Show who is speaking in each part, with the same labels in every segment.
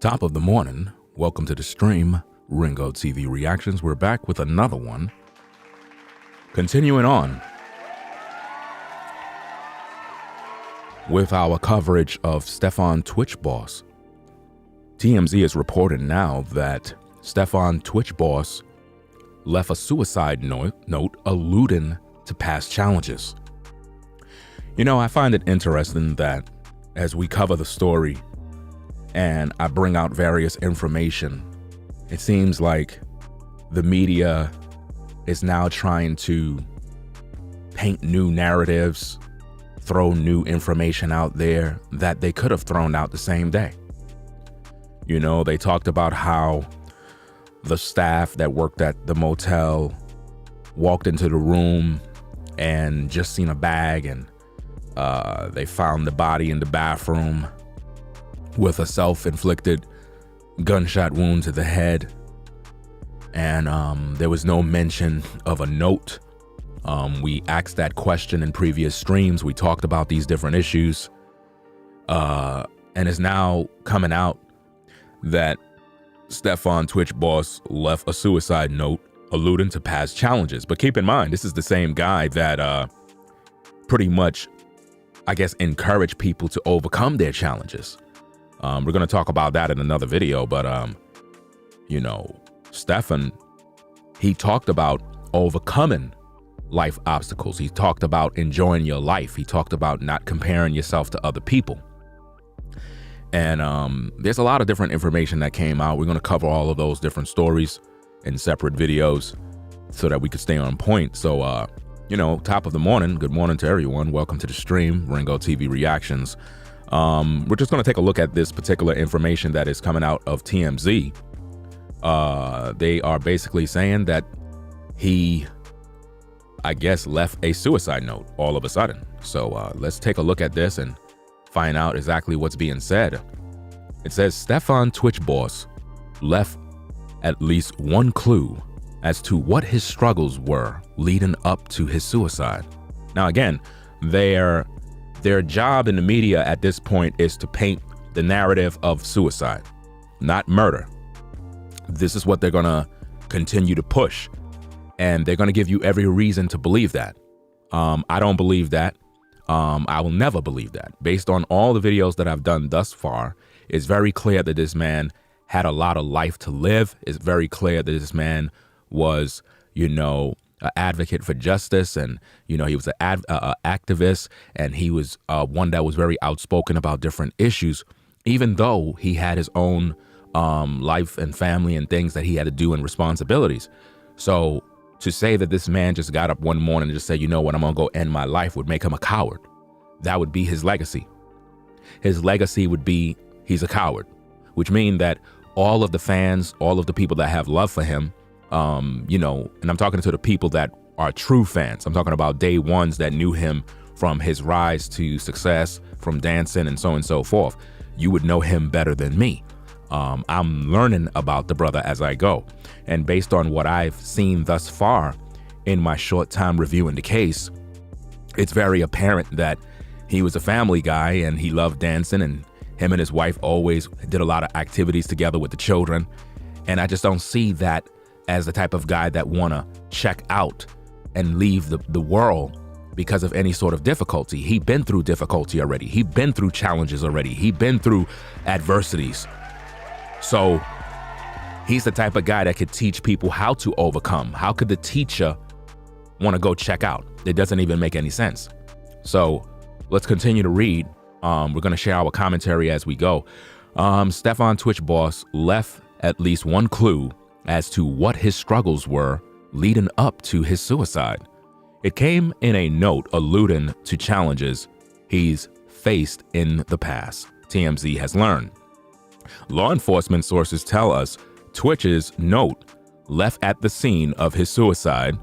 Speaker 1: Top of the morning. Welcome to the stream, Ringo TV Reactions. We're back with another one. Continuing on with our coverage of Stefan Twitch Boss. TMZ is reporting now that Stefan Twitch Boss left a suicide note alluding to past challenges. You know, I find it interesting that as we cover the story and I bring out various information, it seems like the media is now trying to paint new narratives, throw new information out there that they could have thrown out the same day. You know, they talked about how the staff that worked at the motel walked into the room and just seen a bag, and they found the body in the bathroom with a self-inflicted gunshot wound to the head. And there was no mention of a note. We asked that question in previous streams. We talked about these different issues. And it's now coming out that Stefan Twitch Boss left a suicide note alluding to past challenges. But keep in mind, this is the same guy that pretty much, I guess, encouraged people to overcome their challenges. We're going to talk about that in another video, but, you know, Stefan, he talked about overcoming life obstacles. He talked about enjoying your life. He talked about not comparing yourself to other people. And there's a lot of different information that came out. We're going to cover all of those different stories in separate videos so that we could stay on point. So, you know, top of the morning, good morning to everyone. Welcome to the stream, Ringo TV Reactions. We're just going to take a look at this particular information that is coming out of TMZ. They are basically saying that he, I guess, left a suicide note all of a sudden. So let's take a look at this and find out exactly what's being said. It says Stefan Twitch Boss left at least one clue as to what his struggles were leading up to his suicide. Now, again, their job in the media at this point is to paint the narrative of suicide, not murder. This is what they're going to continue to push, and they're going to give you every reason to believe that. I don't believe that. I will never believe that. Based on all the videos that I've done thus far, it's very clear that this man had a lot of life to live. It's very clear that this man was, you know, an advocate for justice, and, you know, he was an activist, and he was one that was very outspoken about different issues, even though he had his own life and family and things that he had to do and responsibilities. So to say that this man just got up one morning and just said, you know what, I'm gonna go end my life, would make him a coward. That would be his legacy. His legacy would be he's a coward, which means that all of the fans, all of the people that have love for him, you know, and I'm talking to the people that are true fans. I'm talking about day ones that knew him from his rise to success, from dancing and so forth. You would know him better than me. I'm learning about the brother as I go. And based on what I've seen thus far in my short time reviewing the case, it's very apparent that he was a family guy and he loved dancing, and him and his wife always did a lot of activities together with the children. And I just don't see that as the type of guy that want to check out and leave the world because of any sort of difficulty. He'd been through difficulty already. He'd been through challenges already. He'd been through adversities. So he's the type of guy that could teach people how to overcome. How could the teacher want to go check out? It doesn't even make any sense. So let's continue to read. We're going to share our commentary as we go. Stefan Twitch Boss left at least one clue as to what his struggles were leading up to his suicide. It came in a note alluding to challenges he's faced in the past, TMZ has learned. Law enforcement sources tell us Twitch's note left at the scene of his suicide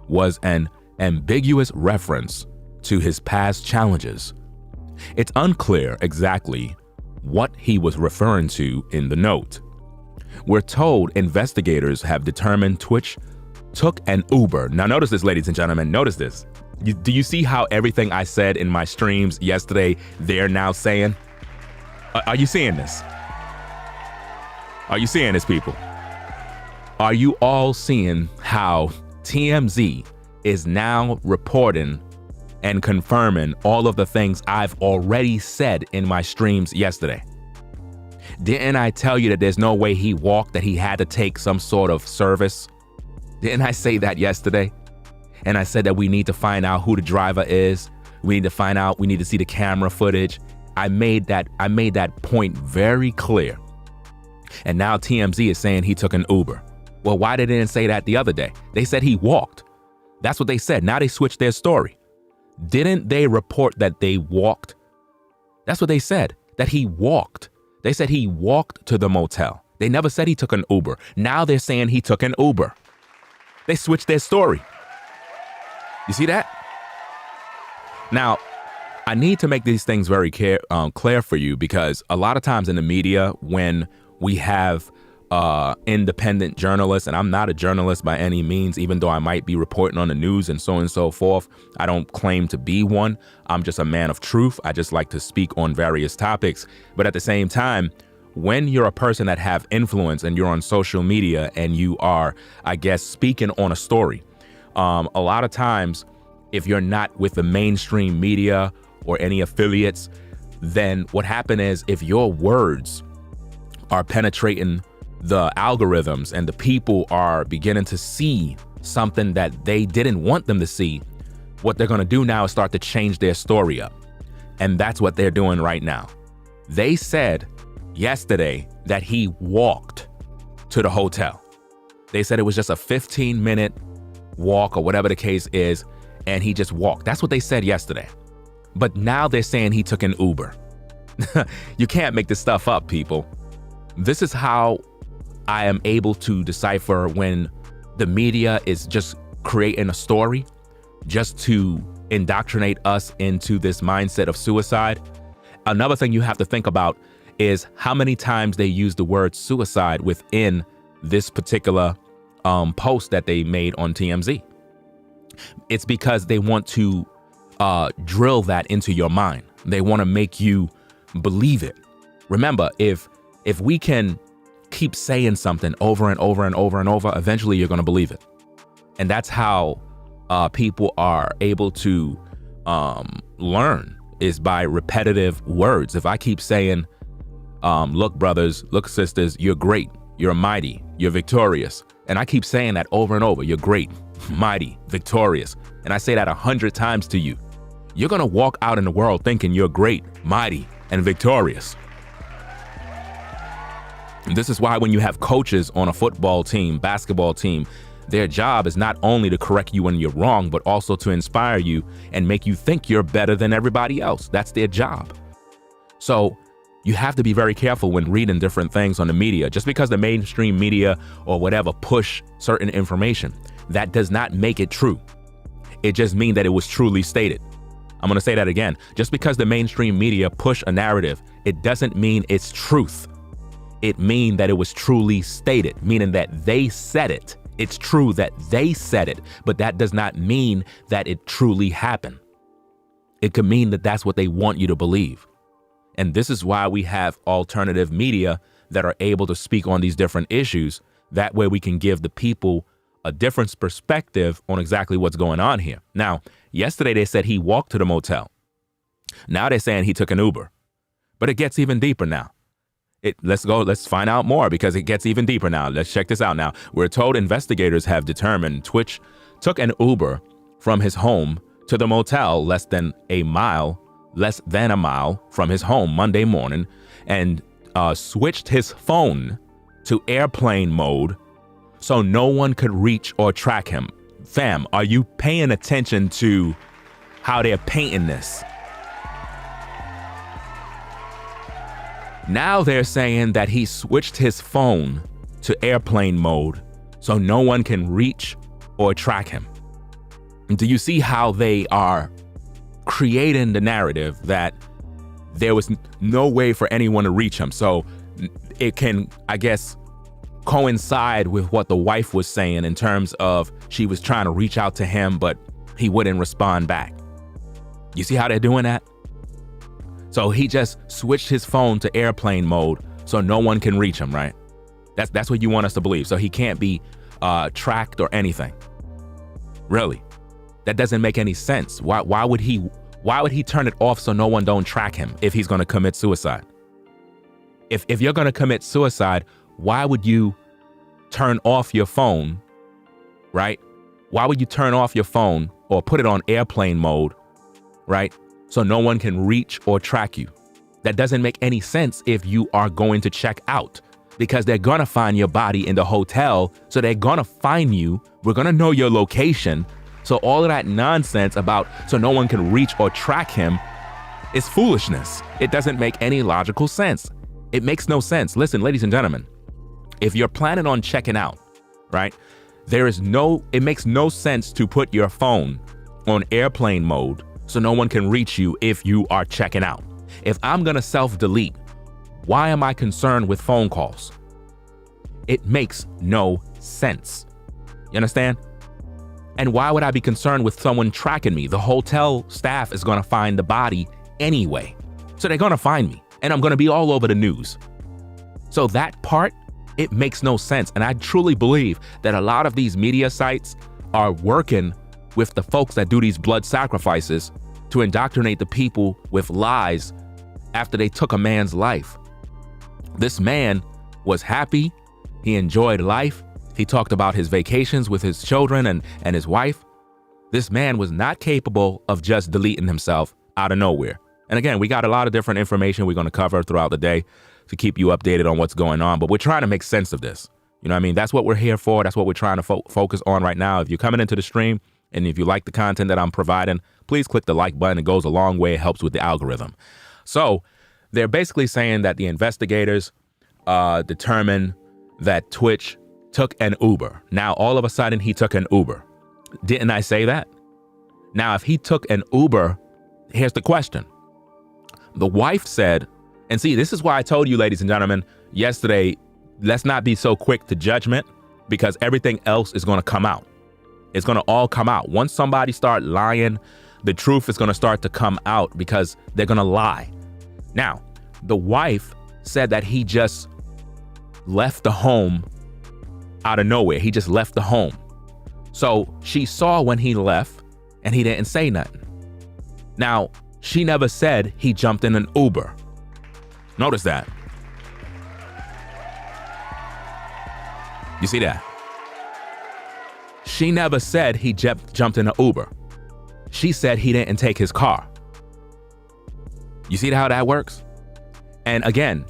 Speaker 1: was an ambiguous reference to his past challenges. It's unclear exactly what he was referring to in the note. We're told investigators have determined Twitch took an Uber. Now notice this, ladies and gentlemen, notice this. Do you see how everything I said in my streams yesterday, they're now saying? Are you seeing this? Are you seeing this, people? Are you all seeing how TMZ is now reporting and confirming all of the things I've already said in my streams yesterday? Didn't I tell you that there's no way he walked, that he had to take some sort of service? Didn't I say that yesterday? And I said that we need to find out who the driver is. We need to find out, we need to see the camera footage. I made that point very clear. And now TMZ is saying he took an Uber. Well, why they didn't say that the other day? They said he walked. That's what they said. Now they switched their story. Didn't they report that they walked? That's what they said, that he walked. They said he walked to the motel. They never said he took an Uber. Now they're saying he took an Uber. They switched their story. You see that? Now, I need to make these things very clear for you, because a lot of times in the media, when we have independent journalists, and I'm not a journalist by any means, even though I might be reporting on the news and so on and so forth. I don't claim to be one. I'm just a man of truth. I just like to speak on various topics. But at the same time, when you're a person that have influence and you're on social media and you are, I guess, speaking on a story, a lot of times, if you're not with the mainstream media or any affiliates, then what happened is, if your words are penetrating the algorithms and the people are beginning to see something that they didn't want them to see, what they're going to do now is start to change their story up. And that's what they're doing right now. They said yesterday that he walked to the hotel. They said it was just a 15-minute walk or whatever the case is, and he just walked. That's what they said yesterday. But now they're saying he took an Uber. You can't make this stuff up, people. This is how I am able to decipher when the media is just creating a story just to indoctrinate us into this mindset of suicide. Another thing you have to think about is how many times they use the word suicide within this particular post that they made on TMZ. It's because they want to drill that into your mind. They want to make you believe it. Remember, if we can keep saying something over and over and over and over, eventually you're going to believe it. And that's how people are able to learn, is by repetitive words. If I keep saying, look, brothers, look, sisters, you're great, you're mighty, you're victorious. And I keep saying that over and over, you're great, mighty, victorious. And I say that 100 times to you. You're going to walk out in the world thinking you're great, mighty, and victorious. And this is why when you have coaches on a football team, basketball team, their job is not only to correct you when you're wrong, but also to inspire you and make you think you're better than everybody else. That's their job. So you have to be very careful when reading different things on the media. Just because the mainstream media or whatever push certain information, that does not make it true. It just means that it was truly stated. I'm going to say that again. Just because the mainstream media push a narrative, it doesn't mean it's truth. It means that it was truly stated, meaning that they said it. It's true that they said it, but that does not mean that it truly happened. It could mean that that's what they want you to believe. And this is why we have alternative media that are able to speak on these different issues. That way we can give the people a different perspective on exactly what's going on here. Now, yesterday they said he walked to the motel. Now they're saying he took an Uber. But it gets even deeper now. Let's find out more, because it gets even deeper now. Let's check this out now. We're told investigators have determined Twitch took an Uber from his home to the motel less than a mile from his home Monday morning, and switched his phone to airplane mode so no one could reach or track him. Fam, are you paying attention to how they're painting this? Now they're saying that he switched his phone to airplane mode so no one can reach or track him. Do you see how they are creating the narrative that there was no way for anyone to reach him? So it can, I guess, coincide with what the wife was saying in terms of she was trying to reach out to him, but he wouldn't respond back. You see how they're doing that? So he just switched his phone to airplane mode so no one can reach him, right? That's what you want us to believe. So he can't be tracked or anything. Really? That doesn't make any sense. Why would he turn it off so no one don't track him if he's going to commit suicide? If you're going to commit suicide, why would you turn off your phone, right? Why would you turn off your phone or put it on airplane mode, right? So no one can reach or track you. That doesn't make any sense if you are going to check out, because they're going to find your body in the hotel. So they're going to find you. We're going to know your location. So all of that nonsense about so no one can reach or track him is foolishness. It doesn't make any logical sense. It makes no sense. Listen, ladies and gentlemen, if you're planning on checking out, right, it makes no sense to put your phone on airplane mode so no one can reach you if you are checking out. If I'm going to self-delete, why am I concerned with phone calls? It makes no sense. You understand? And why would I be concerned with someone tracking me? The hotel staff is going to find the body anyway. So they're going to find me, and I'm going to be all over the news. So that part, it makes no sense. And I truly believe that a lot of these media sites are working with the folks that do these blood sacrifices to indoctrinate the people with lies after they took a man's life. This man was happy. He enjoyed life. He talked about his vacations with his children and his wife. This man was not capable of just deleting himself out of nowhere. And again, we got a lot of different information we're going to cover throughout the day to keep you updated on what's going on. But we're trying to make sense of this. You know what I mean? That's what we're here for. That's what we're trying to focus on right now. If you're coming into the stream and if you like the content that I'm providing, please click the like button. It goes a long way. It helps with the algorithm. So they're basically saying that the investigators determined that Twitch took an Uber. Now, all of a sudden, he took an Uber. Didn't I say that? Now, if he took an Uber, here's the question. The wife said, and see, this is why I told you, ladies and gentlemen, yesterday, let's not be so quick to judgment, because everything else is going to come out. It's going to all come out. Once somebody start lying, the truth is going to start to come out because they're going to lie. Now, the wife said that he just left the home out of nowhere. He just left the home. So she saw when he left and he didn't say nothing. Now, she never said he jumped in an Uber. Notice that. You see that? She never said he jumped in an Uber. She said he didn't take his car. You see how that works? And again,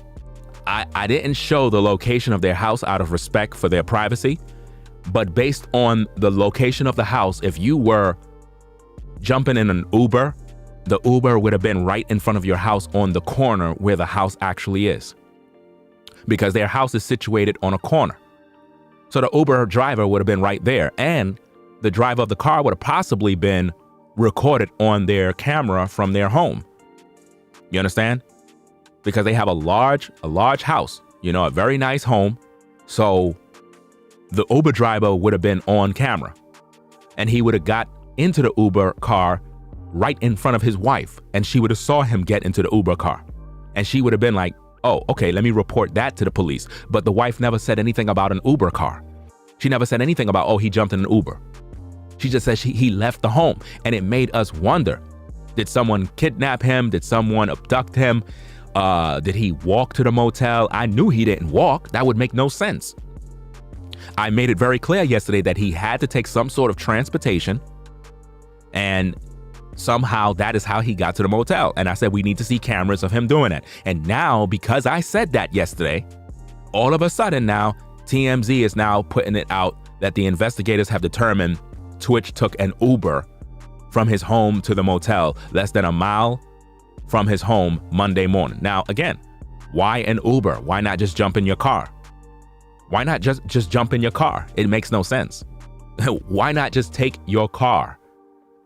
Speaker 1: I didn't show the location of their house out of respect for their privacy, but based on the location of the house, if you were jumping in an Uber, the Uber would have been right in front of your house on the corner where the house actually is, because their house is situated on a corner. So the Uber driver would have been right there, and the driver of the car would have possibly been recorded on their camera from their home. You understand? Because they have a large house, you know, a very nice home. So the Uber driver would have been on camera, and he would have got into the Uber car right in front of his wife, and she would have saw him get into the Uber car, and she would have been like, oh, okay, let me report that to the police. But the wife never said anything about an Uber car. She never said anything about, oh, he jumped in an Uber. She just said he left the home, and it made us wonder, did someone kidnap him? Did someone abduct him? Did he walk to the motel? I knew he didn't walk. That would make no sense. I made it very clear yesterday that he had to take some sort of transportation, and somehow that is how he got to the motel. And I said, we need to see cameras of him doing it. And now, because I said that yesterday, all of a sudden now, TMZ is now putting it out that the investigators have determined Twitch took an Uber from his home to the motel, less than a mile from his home Monday morning. Now, again, why an Uber? Why not just jump in your car? Why not just jump in your car? It makes no sense. Why not just take your car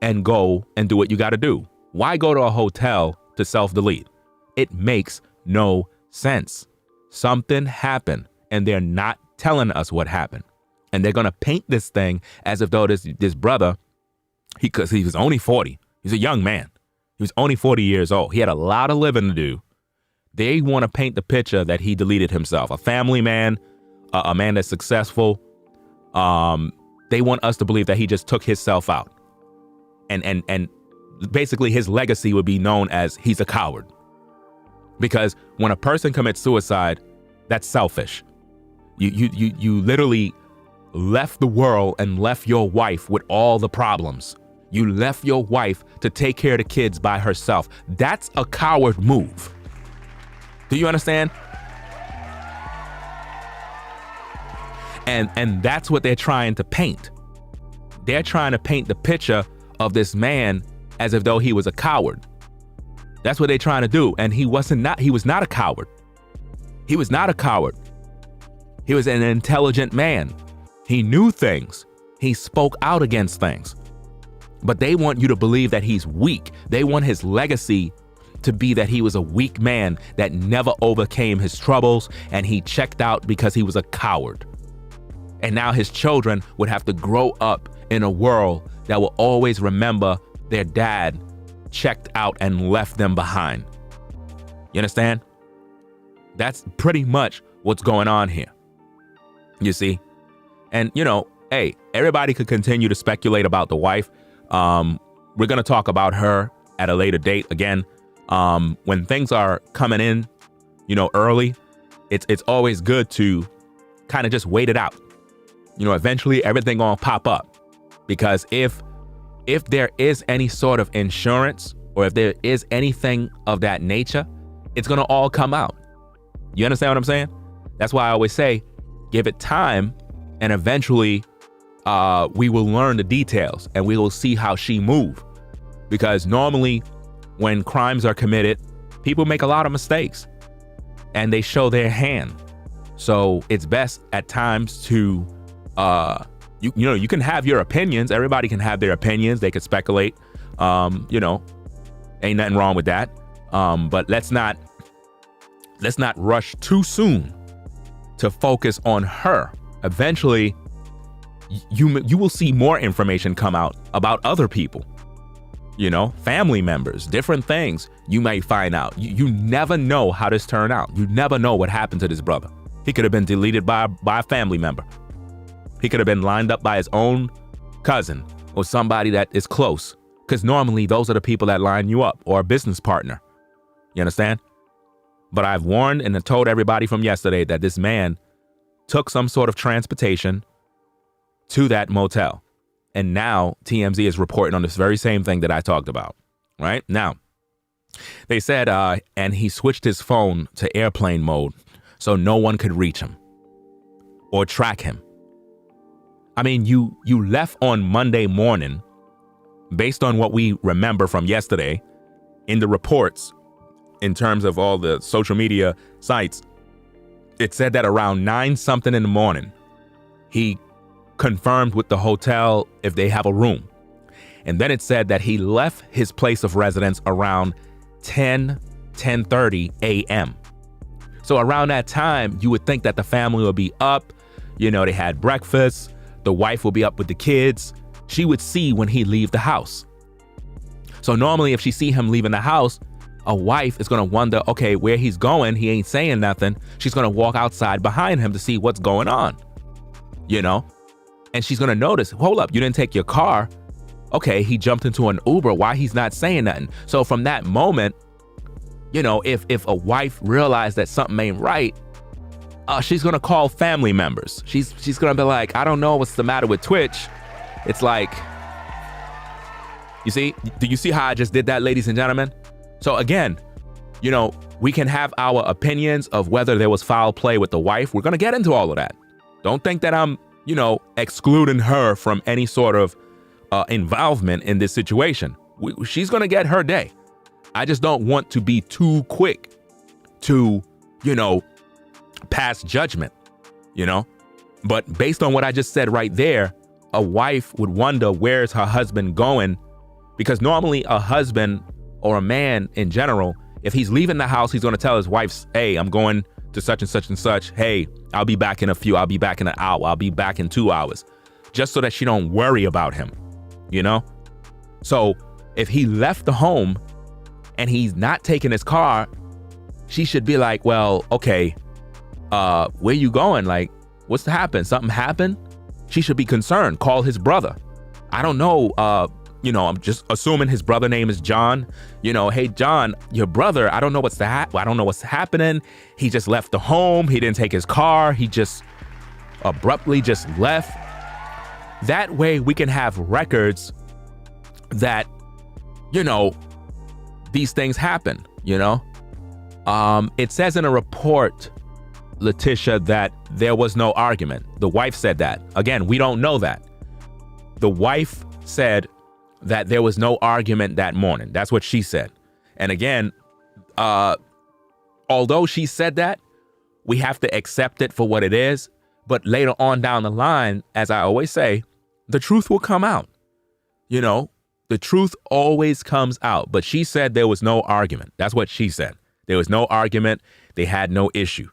Speaker 1: and go and do what you got to do? Why go to a hotel to self-delete? It makes no sense. Something happened, and they're not telling us what happened. And they're going to paint this thing as if though this brother, because he was only 40. He's a young man. He was only 40 years old. He had a lot of living to do. They want to paint the picture that he deleted himself. A family man, a man that's successful, they want us to believe that he just took himself out. And basically his legacy would be known as he's a coward. Because when a person commits suicide, that's selfish. You literally left the world and left your wife with all the problems. You left your wife to take care of the kids by herself. That's a coward move. Do you understand? And that's what they're trying to paint. They're trying to paint the picture of this man as if though he was a coward. That's what they're trying to do. And he was not a coward. He was not a coward. He was an intelligent man. He knew things. He spoke out against things. But they want you to believe that he's weak. They want his legacy to be that he was a weak man that never overcame his troubles and he checked out because he was a coward. And now his children would have to grow up in a world that will always remember their dad checked out and left them behind. You understand? That's pretty much what's going on here. You see? And, hey, everybody could continue to speculate about the wife. We're going to talk about her at a later date. Again, when things are coming in, early, it's always good to kind of just wait it out. Eventually everything gonna pop up. Because if there is any sort of insurance or if there is anything of that nature, it's gonna all come out. You understand what I'm saying? That's why I always say, give it time and eventually we will learn the details and we will see how she moved. Because normally when crimes are committed, people make a lot of mistakes and they show their hand. So it's best at times to, you can have your opinions. Everybody can have their opinions. They could speculate, ain't nothing wrong with that. But let's not rush too soon to focus on her. Eventually, you will see more information come out about other people, family members, different things you might find out. You never know how this turned out. You never know what happened to this brother. He could have been deleted by a family member. He could have been lined up by his own cousin or somebody that is close. Because normally those are the people that line you up, or a business partner. You understand? But I've warned and told everybody from yesterday that this man took some sort of transportation to that motel. And now TMZ is reporting on this very same thing that I talked about. Right? Now, they said, and he switched his phone to airplane mode so no one could reach him or track him. I mean, you left on Monday morning, based on what we remember from yesterday in the reports, in terms of all the social media sites. It said that around 9-something in the morning, he confirmed with the hotel if they have a room. And then it said that he left his place of residence around 10:30 a.m. So around that time, you would think that the family would be up. They had breakfast. The wife will be up with the kids. She would see when he leave the house. So normally if she see him leaving the house, a wife is going to wonder, okay, where he's going, he ain't saying nothing. She's going to walk outside behind him to see what's going on, and she's going to notice, hold up, you didn't take your car. Okay, he jumped into an Uber. Why he's not saying nothing? So from that moment, if a wife realized that something ain't right, she's gonna call family members. She's gonna be like, I don't know what's the matter with Twitch. It's like, do you see how I just did that, ladies and gentlemen? So again, we can have our opinions of whether there was foul play with the wife. We're gonna get into all of that. Don't think that I'm, excluding her from any sort of involvement in this situation. She's gonna get her day. I just don't want to be too quick to, pass judgment, but based on what I just said right there, a wife would wonder, where's her husband going? Because normally a husband or a man in general, if he's leaving the house, he's going to tell his wife, hey, I'm going to such and such and such. Hey, I'll be back in I'll be back in an hour. I'll be back in 2 hours, just so that she don't worry about him, So if he left the home and he's not taking his car, she should be like, well, okay, where you going? Like, What's happened? Something happened? She should be concerned. Call his brother. I don't know. I'm just assuming his brother name is John. Hey, John, your brother, I don't know what's happening. He just left the home. He didn't take his car. He just abruptly just left. That way we can have records that, these things happen, It says in a report, Letitia, that there was no argument. The wife said that. Again, we don't know that. The wife said that there was no argument that morning. That's what she said. And again, although she said that, we have to accept it for what it is. But later on down the line, as I always say, the truth will come out. The truth always comes out. But she said there was no argument. That's what she said. There was no argument. They had no issue.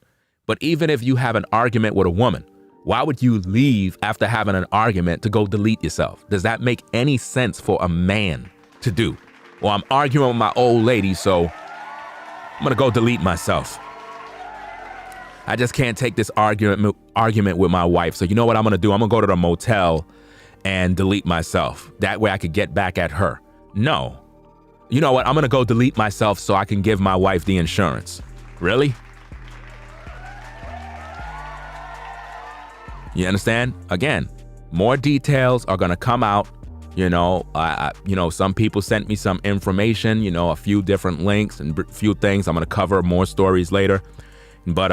Speaker 1: But even if you have an argument with a woman, why would you leave after having an argument to go delete yourself? Does that make any sense for a man to do? Well, I'm arguing with my old lady, so I'm going to go delete myself. I just can't take this argument with my wife. So you know what I'm going to do? I'm going to go to the motel and delete myself. That way I could get back at her. No. You know what? I'm going to go delete myself so I can give my wife the insurance. Really? You understand? Again, more details are going to come out. Some people sent me some information, a few different links and a few things. I'm going to cover more stories later. But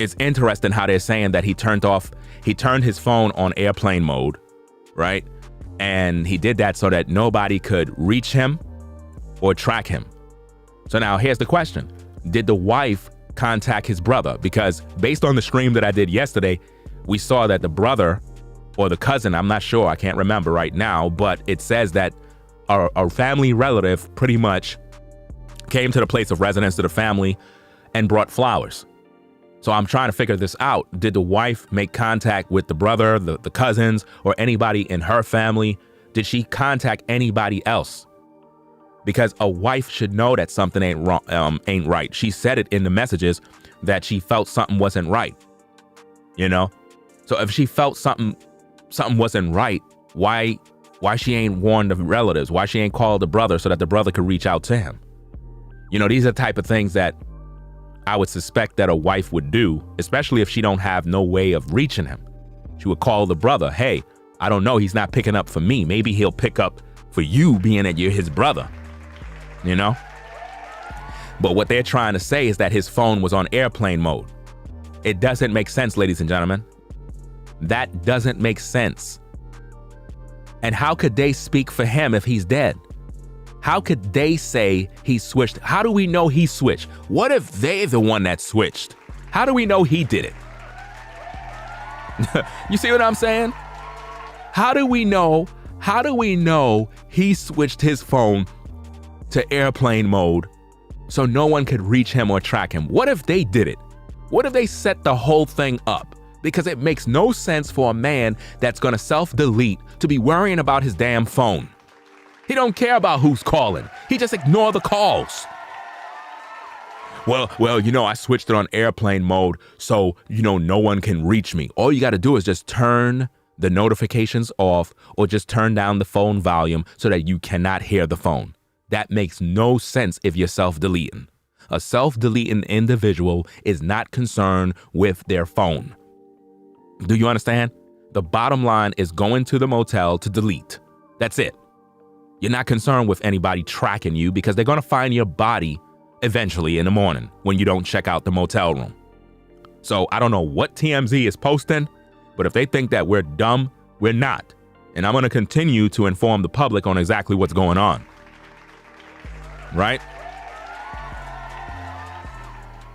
Speaker 1: it's interesting how they're saying that he turned his phone on airplane mode, right? And he did that so that nobody could reach him or track him. So now here's the question. Did the wife contact his brother? Because based on the stream that I did yesterday, we saw that the brother or the cousin, I'm not sure, I can't remember right now, but it says that a family relative pretty much came to the place of residence to the family and brought flowers. So I'm trying to figure this out. Did the wife make contact with the brother, the cousins, or anybody in her family? Did she contact anybody else? Because a wife should know that something ain't right. She said it in the messages that she felt something wasn't right. So if she felt something wasn't right, why she ain't warned the relatives? Why she ain't called the brother so that the brother could reach out to him? These are the type of things that I would suspect that a wife would do, especially if she don't have no way of reaching him. She would call the brother. Hey, I don't know. He's not picking up for me. Maybe he'll pick up for you, being that you're his brother, But what they're trying to say is that his phone was on airplane mode. It doesn't make sense, ladies and gentlemen. That doesn't make sense. And how could they speak for him if he's dead? How could they say he switched? How do we know he switched? What if they're the one that switched? How do we know he did it? You see what I'm saying? How do we know he switched his phone to airplane mode so no one could reach him or track him? What if they did it? What if they set the whole thing up? Because it makes no sense for a man that's going to self-delete to be worrying about his damn phone. He don't care about who's calling. He just ignore the calls. Well, I switched it on airplane mode so, no one can reach me. All you got to do is just turn the notifications off or just turn down the phone volume so that you cannot hear the phone. That makes no sense if you're self-deleting. A self-deleting individual is not concerned with their phone. Do you understand? The bottom line is going to the motel to delete. That's it. You're not concerned with anybody tracking you because they're going to find your body eventually in the morning when you don't check out the motel room. So I don't know what TMZ is posting, but if they think that we're dumb, we're not. And I'm going to continue to inform the public on exactly what's going on. Right?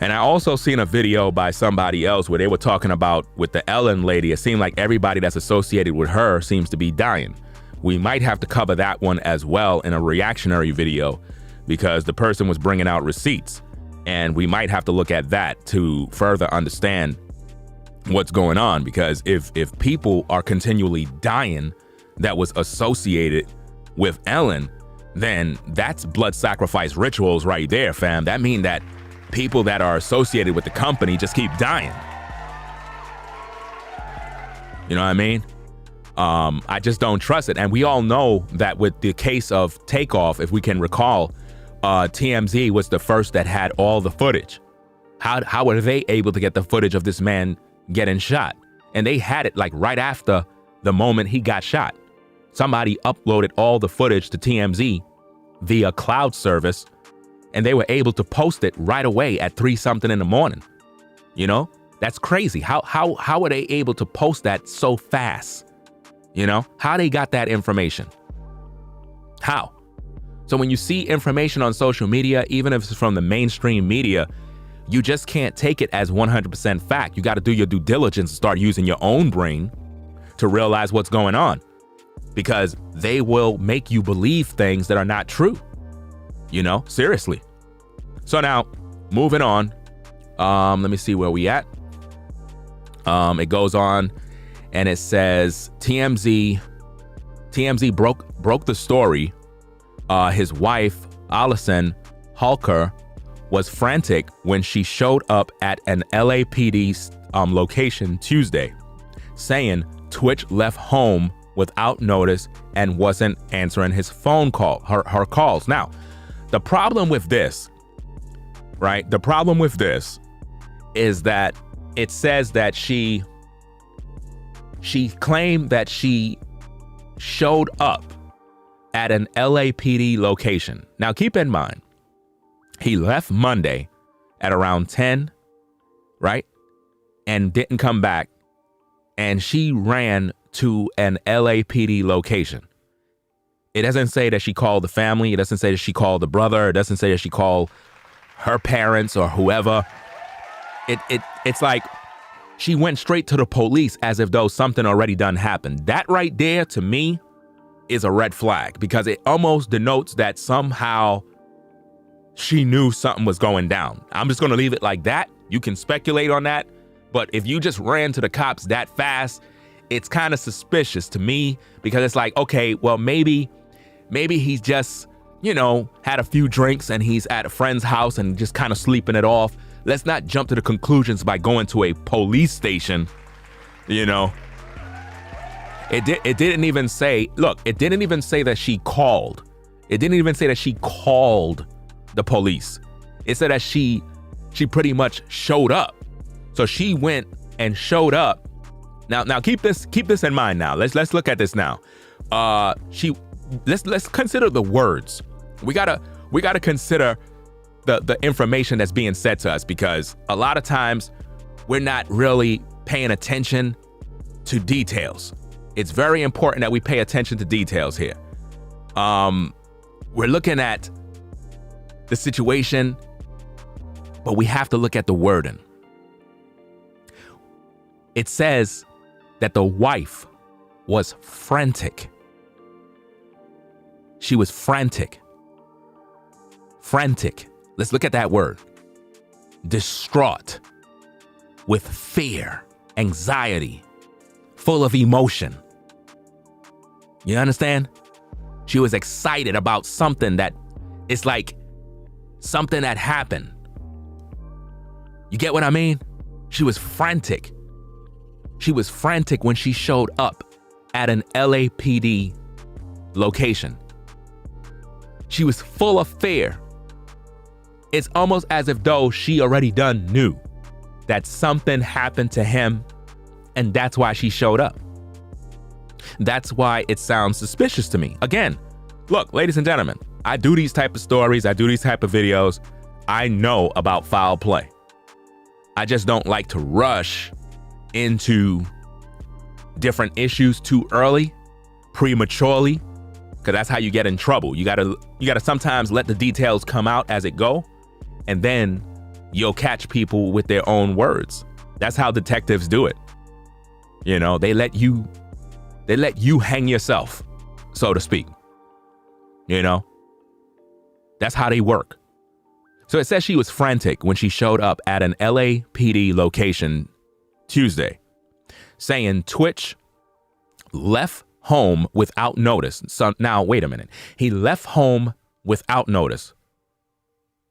Speaker 1: And I also seen a video by somebody else where they were talking about with the Ellen lady. It seemed like everybody that's associated with her seems to be dying. We might have to cover that one as well in a reactionary video because the person was bringing out receipts. And we might have to look at that to further understand what's going on. Because if people are continually dying that was associated with Ellen, then that's blood sacrifice rituals right there, fam. That means that people that are associated with the company just keep dying. You know what I mean? I just don't trust it. And we all know that with the case of Takeoff, if we can recall, TMZ was the first that had all the footage. How were they able to get the footage of this man getting shot? And they had it like right after the moment he got shot. Somebody uploaded all the footage to TMZ via cloud service, and they were able to post it right away at 3-something in the morning. You know, that's crazy. How were they able to post that so fast? You know, how they got that information? How? So when you see information on social media, even if it's from the mainstream media, you just can't take it as 100% fact. You got to do your due diligence and start using your own brain to realize what's going on, because they will make you believe things that are not true. You know, seriously. So now, moving on. Let me see where we at. It goes on and it says TMZ broke the story. His wife, Allison Halker, was frantic when she showed up at an LAPD location Tuesday, saying Twitch left home without notice and wasn't answering his phone call, her calls. Now, the problem with this, right? The problem with this is that it says that she claimed that she showed up at an LAPD location. Now, keep in mind, he left Monday at around 10, right? And didn't come back. And she ran to an LAPD location. It doesn't say that she called the family. It doesn't say that she called the brother. It doesn't say that she called her parents or whoever. It's like she went straight to the police as if though something already done happened. That right there, to me, is a red flag, because it almost denotes that somehow she knew something was going down. I'm just going to leave it like that. You can speculate on that. But if you just ran to the cops that fast, it's kind of suspicious to me, because it's like, okay, well, maybe he's just, you know, had a few drinks and he's at a friend's house and just kind of sleeping it off. Let's not jump to the conclusions by going to a police station, you know. It didn't even say, look, it didn't even say that she called. It didn't even say that she called the police. It said that she pretty much showed up. So she went and showed up. Now keep this in mind now. Let's look at this now. Let's consider the words. We gotta consider the information that's being said to us, because a lot of times we're not really paying attention to details. It's very important that we pay attention to details here. We're looking at the situation, but we have to look at the wording. It says that the wife was frantic. She was frantic. Frantic. Let's look at that word. Distraught, with fear, anxiety, full of emotion. You understand? She was excited about something that it's like something that happened. You get what I mean? She was frantic. She was frantic when she showed up at an LAPD location. She was full of fear. It's almost as if though she already knew that something happened to him, and that's why she showed up. That's why it sounds suspicious to me. Again, look, ladies and gentlemen, I do these type of stories. I do these type of videos. I know about foul play. I just don't like to rush into different issues too early, prematurely, because that's how you get in trouble. You gotta sometimes let the details come out as it go, and then you'll catch people with their own words. That's how detectives do it. You know, they let you hang yourself, so to speak. You know, that's how they work. So it says she was frantic when she showed up at an LAPD location Tuesday, saying Twitch left home without notice. So now, wait a minute. He left home without notice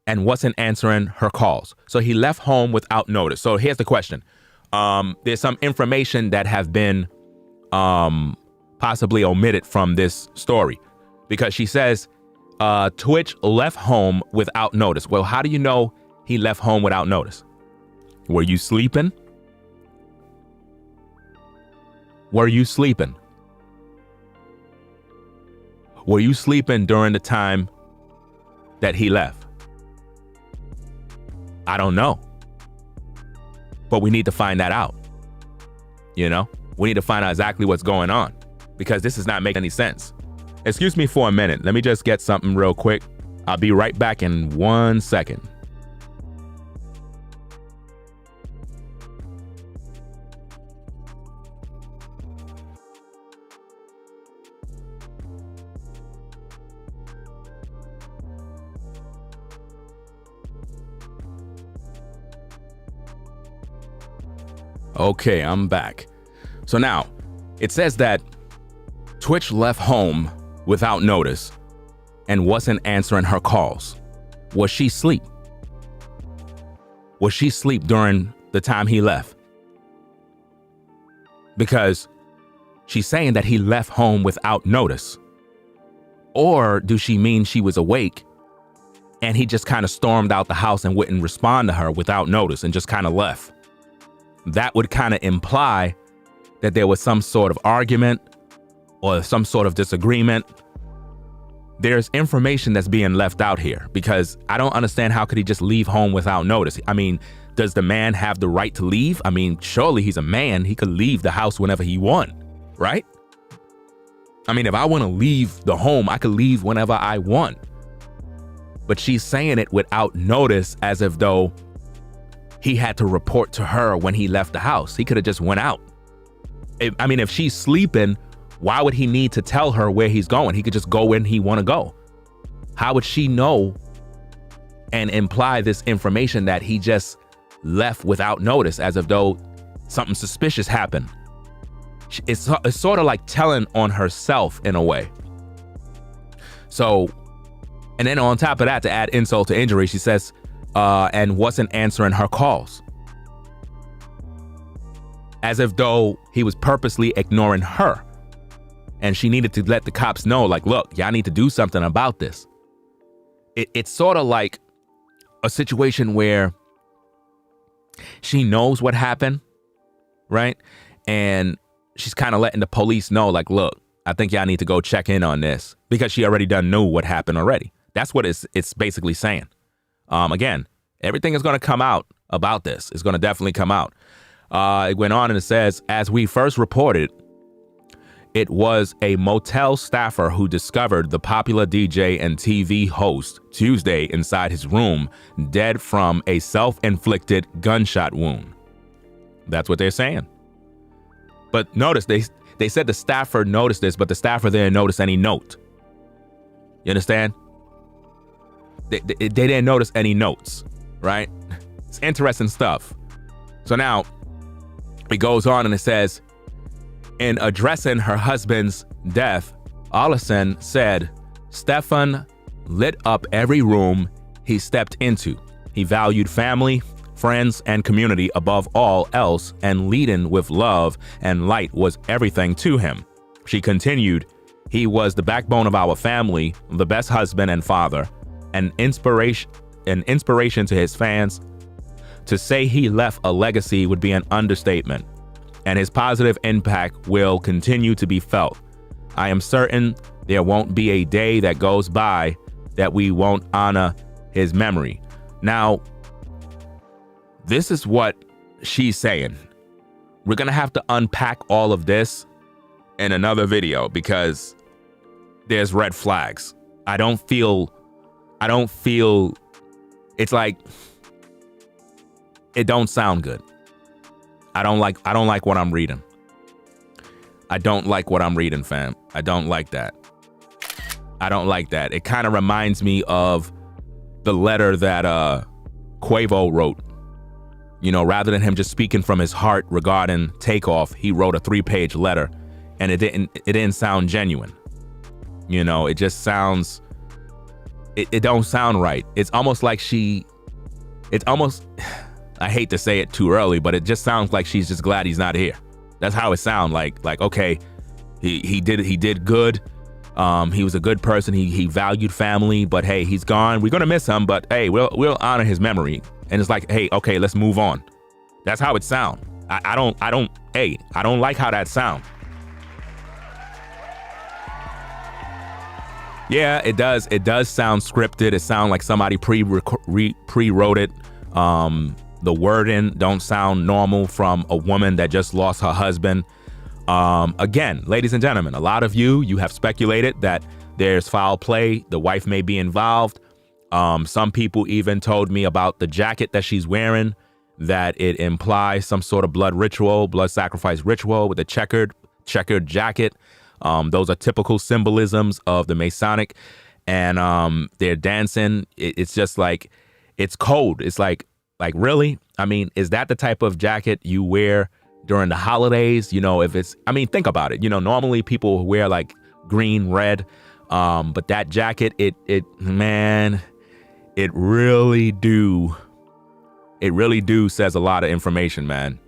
Speaker 1: and wasn't answering her calls. So he left home without notice. So here's the question. There's some information that have been possibly omitted from this story, because she says Twitch left home without notice. Well, how do you know he left home without notice? Were you sleeping? Were you sleeping? Were you sleeping during the time that he left? I don't know. But we need to find that out. You know, we need to find out exactly what's going on, because this does not make any sense. Excuse me for a minute. Let me just get something real quick. I'll be right back in 1 second. Okay, I'm back. So now, it says that Twitch left home without notice and wasn't answering her calls. Was she asleep? Was she asleep during the time he left? Because she's saying that he left home without notice. Or do she mean she was awake and he just kind of stormed out the house and wouldn't respond to her without notice and just kind of left? That would kind of imply that there was some sort of argument or some sort of disagreement. There's information that's being left out here, because I don't understand how could he just leave home without notice. I mean, does the man have the right to leave? I mean, surely he's a man. He could leave the house whenever he wants, right? I mean, if I want to leave the home, I could leave whenever I want. But she's saying it without notice, as if though he had to report to her when he left the house. He could have just went out. If she's sleeping, why would he need to tell her where he's going? He could just go when he want to go. How would she know and imply this information that he just left without notice, as if though something suspicious happened? It's sort of like telling on herself in a way. So, and then on top of that, to add insult to injury, she says, and wasn't answering her calls. As if though he was purposely ignoring her. And she needed to let the cops know, like, look, y'all need to do something about this. It's sort of like a situation where she knows what happened, right? And she's kind of letting the police know, like, look, I think y'all need to go check in on this, because she already done knew what happened already. That's what it's basically saying. Again, everything is going to come out about this. It's going to definitely come out. It went on and it says, as we first reported, it was a motel staffer who discovered the popular DJ and TV host Tuesday inside his room, dead from a self-inflicted gunshot wound. That's what they're saying. But notice, they said the staffer noticed this, but the staffer didn't notice any note. You understand? They didn't notice any notes, right? It's interesting stuff. So now it goes on and it says, in addressing her husband's death, Allison said, Stefan lit up every room he stepped into. He valued family, friends, and community above all else, and leading with love and light was everything to him. She continued, he was the backbone of our family, the best husband and father, an inspiration to his fans. To say he left a legacy would be an understatement, and his positive impact will continue to be felt. I am certain there won't be a day that goes by that we won't honor his memory. Now, this is what she's saying. We're going to have to unpack all of this in another video, because there's red flags. I don't feel it's like, it don't sound good. I don't like what I'm reading. I don't like what I'm reading, fam. I don't like that. I don't like that. It kind of reminds me of the letter that Quavo wrote. You know, rather than him just speaking from his heart regarding Takeoff, he wrote a 3-page letter, and it didn't sound genuine. You know, it just sounds, it don't sound right. It's almost like I hate to say it too early, but it just sounds like she's just glad he's not here. That's how it sounds like, okay, he did good. He was a good person. He valued family, but hey, he's gone. We're going to miss him, but hey, we'll honor his memory. And it's like, hey, okay, let's move on. That's how it sounds. I don't like how that sounds. Yeah, it does. It does sound scripted. It sounds like somebody pre-wrote it. The wording don't sound normal from a woman that just lost her husband. Again, ladies and gentlemen, a lot of you have speculated that there's foul play. The wife may be involved. Some people even told me about the jacket that she's wearing, that it implies some sort of blood sacrifice ritual with a checkered jacket. Those are typical symbolisms of the Masonic, and they're dancing. It's just like, it's cold. It's like really? I mean, is that the type of jacket you wear during the holidays? You know, if it's, I mean, think about it. You know, normally people wear like green, red, but that jacket, it really do says a lot of information, man.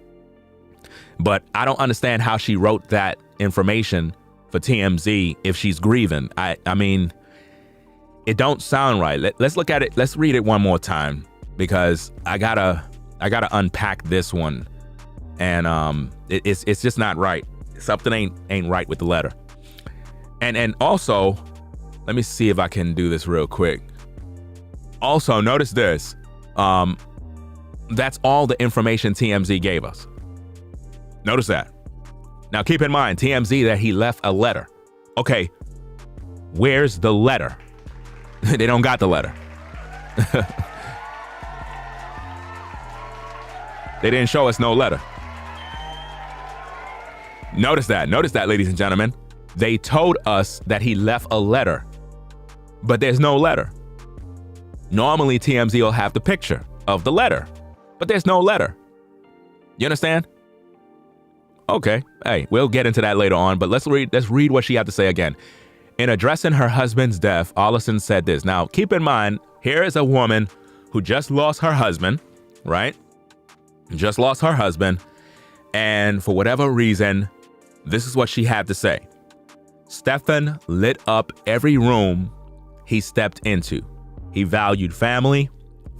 Speaker 1: But I don't understand how she wrote that information for TMZ if she's grieving. I mean, it don't sound right. Let's look at it. Let's read it one more time, because I gotta unpack this one, and it's just not right. Something ain't right with the letter. And also, let me see if I can do this real quick. Also, notice this. That's all the information TMZ gave us. Notice that. Now, keep in mind, TMZ, that he left a letter. Okay, where's the letter? They don't got the letter. They didn't show us no letter. Notice that, ladies and gentlemen. They told us that he left a letter, but there's no letter. Normally, TMZ will have the picture of the letter, but there's no letter. You understand? Okay, hey, we'll get into that later on, but let's read what she had to say again. In addressing her husband's death, Allison said this. Now, keep in mind, here is a woman who just lost her husband, right? Just lost her husband, and for whatever reason, this is what she had to say. Stefan lit up every room he stepped into. He valued family,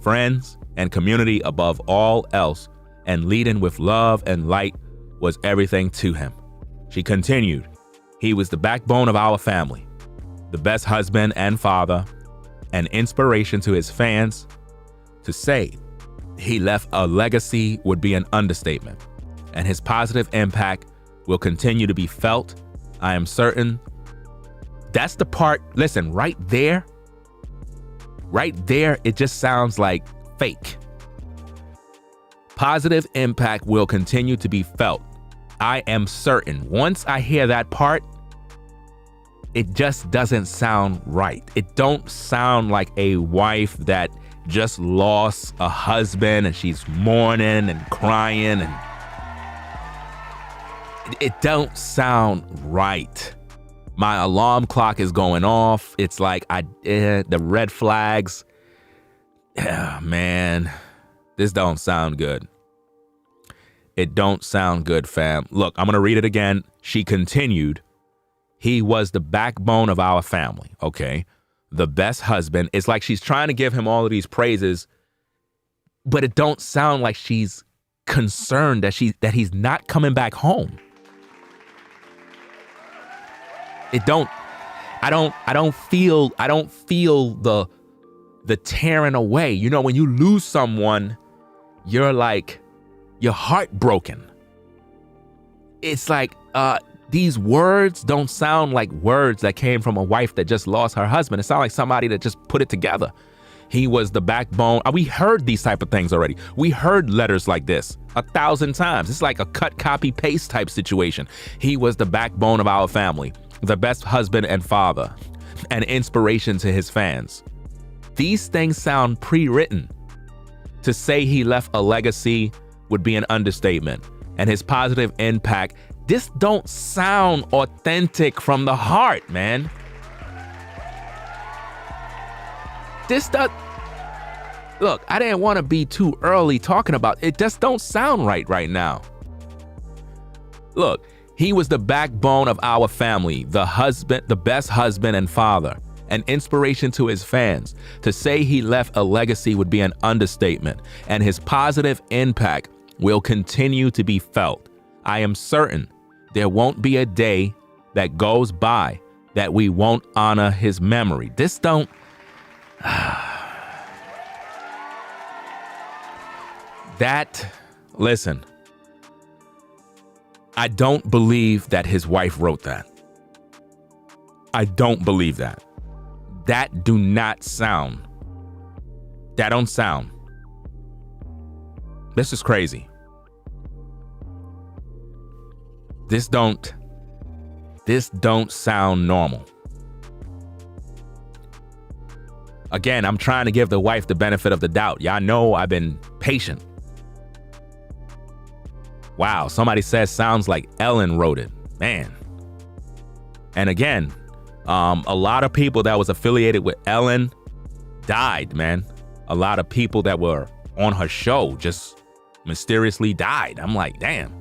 Speaker 1: friends, and community above all else, and leading with love and light was everything to him. She continued, he was the backbone of our family, the best husband and father, an inspiration to his fans. To say he left a legacy would be an understatement, and his positive impact will continue to be felt. I am certain. That's the part, listen, right there, it just sounds like fake. Positive impact will continue to be felt. I am certain. Once I hear that part, it just doesn't sound right. It don't sound like a wife that just lost a husband and she's mourning and crying, and it don't sound right. My alarm clock is going off. It's like the red flags. Man, this don't sound good. It don't sound good, fam. Look, I'm going to read it again. She continued, he was the backbone of our family. Okay. The best husband. It's like she's trying to give him all of these praises, but it don't sound like she's concerned that he's not coming back home. I don't feel the tearing away. You know, when you lose someone, you're heartbroken. It's like these words don't sound like words that came from a wife that just lost her husband. It sounds like somebody that just put it together. He was the backbone. We heard these type of things already. We heard letters like this 1,000 times. It's like a cut, copy, paste type situation. He was the backbone of our family, the best husband and father, an inspiration to his fans. These things sound pre-written. To say he left a legacy would be an understatement. And his positive impact, this don't sound authentic from the heart, man. Look, I didn't want to be too early talking about it. Just don't sound right now. Look, he was the backbone of our family, the husband, the best husband and father, an inspiration to his fans. To say he left a legacy would be an understatement, and his positive impact will continue to be felt. I am certain there won't be a day that goes by that we won't honor his memory. Listen, I don't believe that his wife wrote that. I don't believe that. That don't sound. This is crazy. This don't sound normal. Again, I'm trying to give the wife the benefit of the doubt. Y'all know I've been patient. Wow, somebody says sounds like Ellen wrote it. Man. And again, a lot of people that was affiliated with Ellen died, man. A lot of people that were on her show just mysteriously died. I'm like, damn.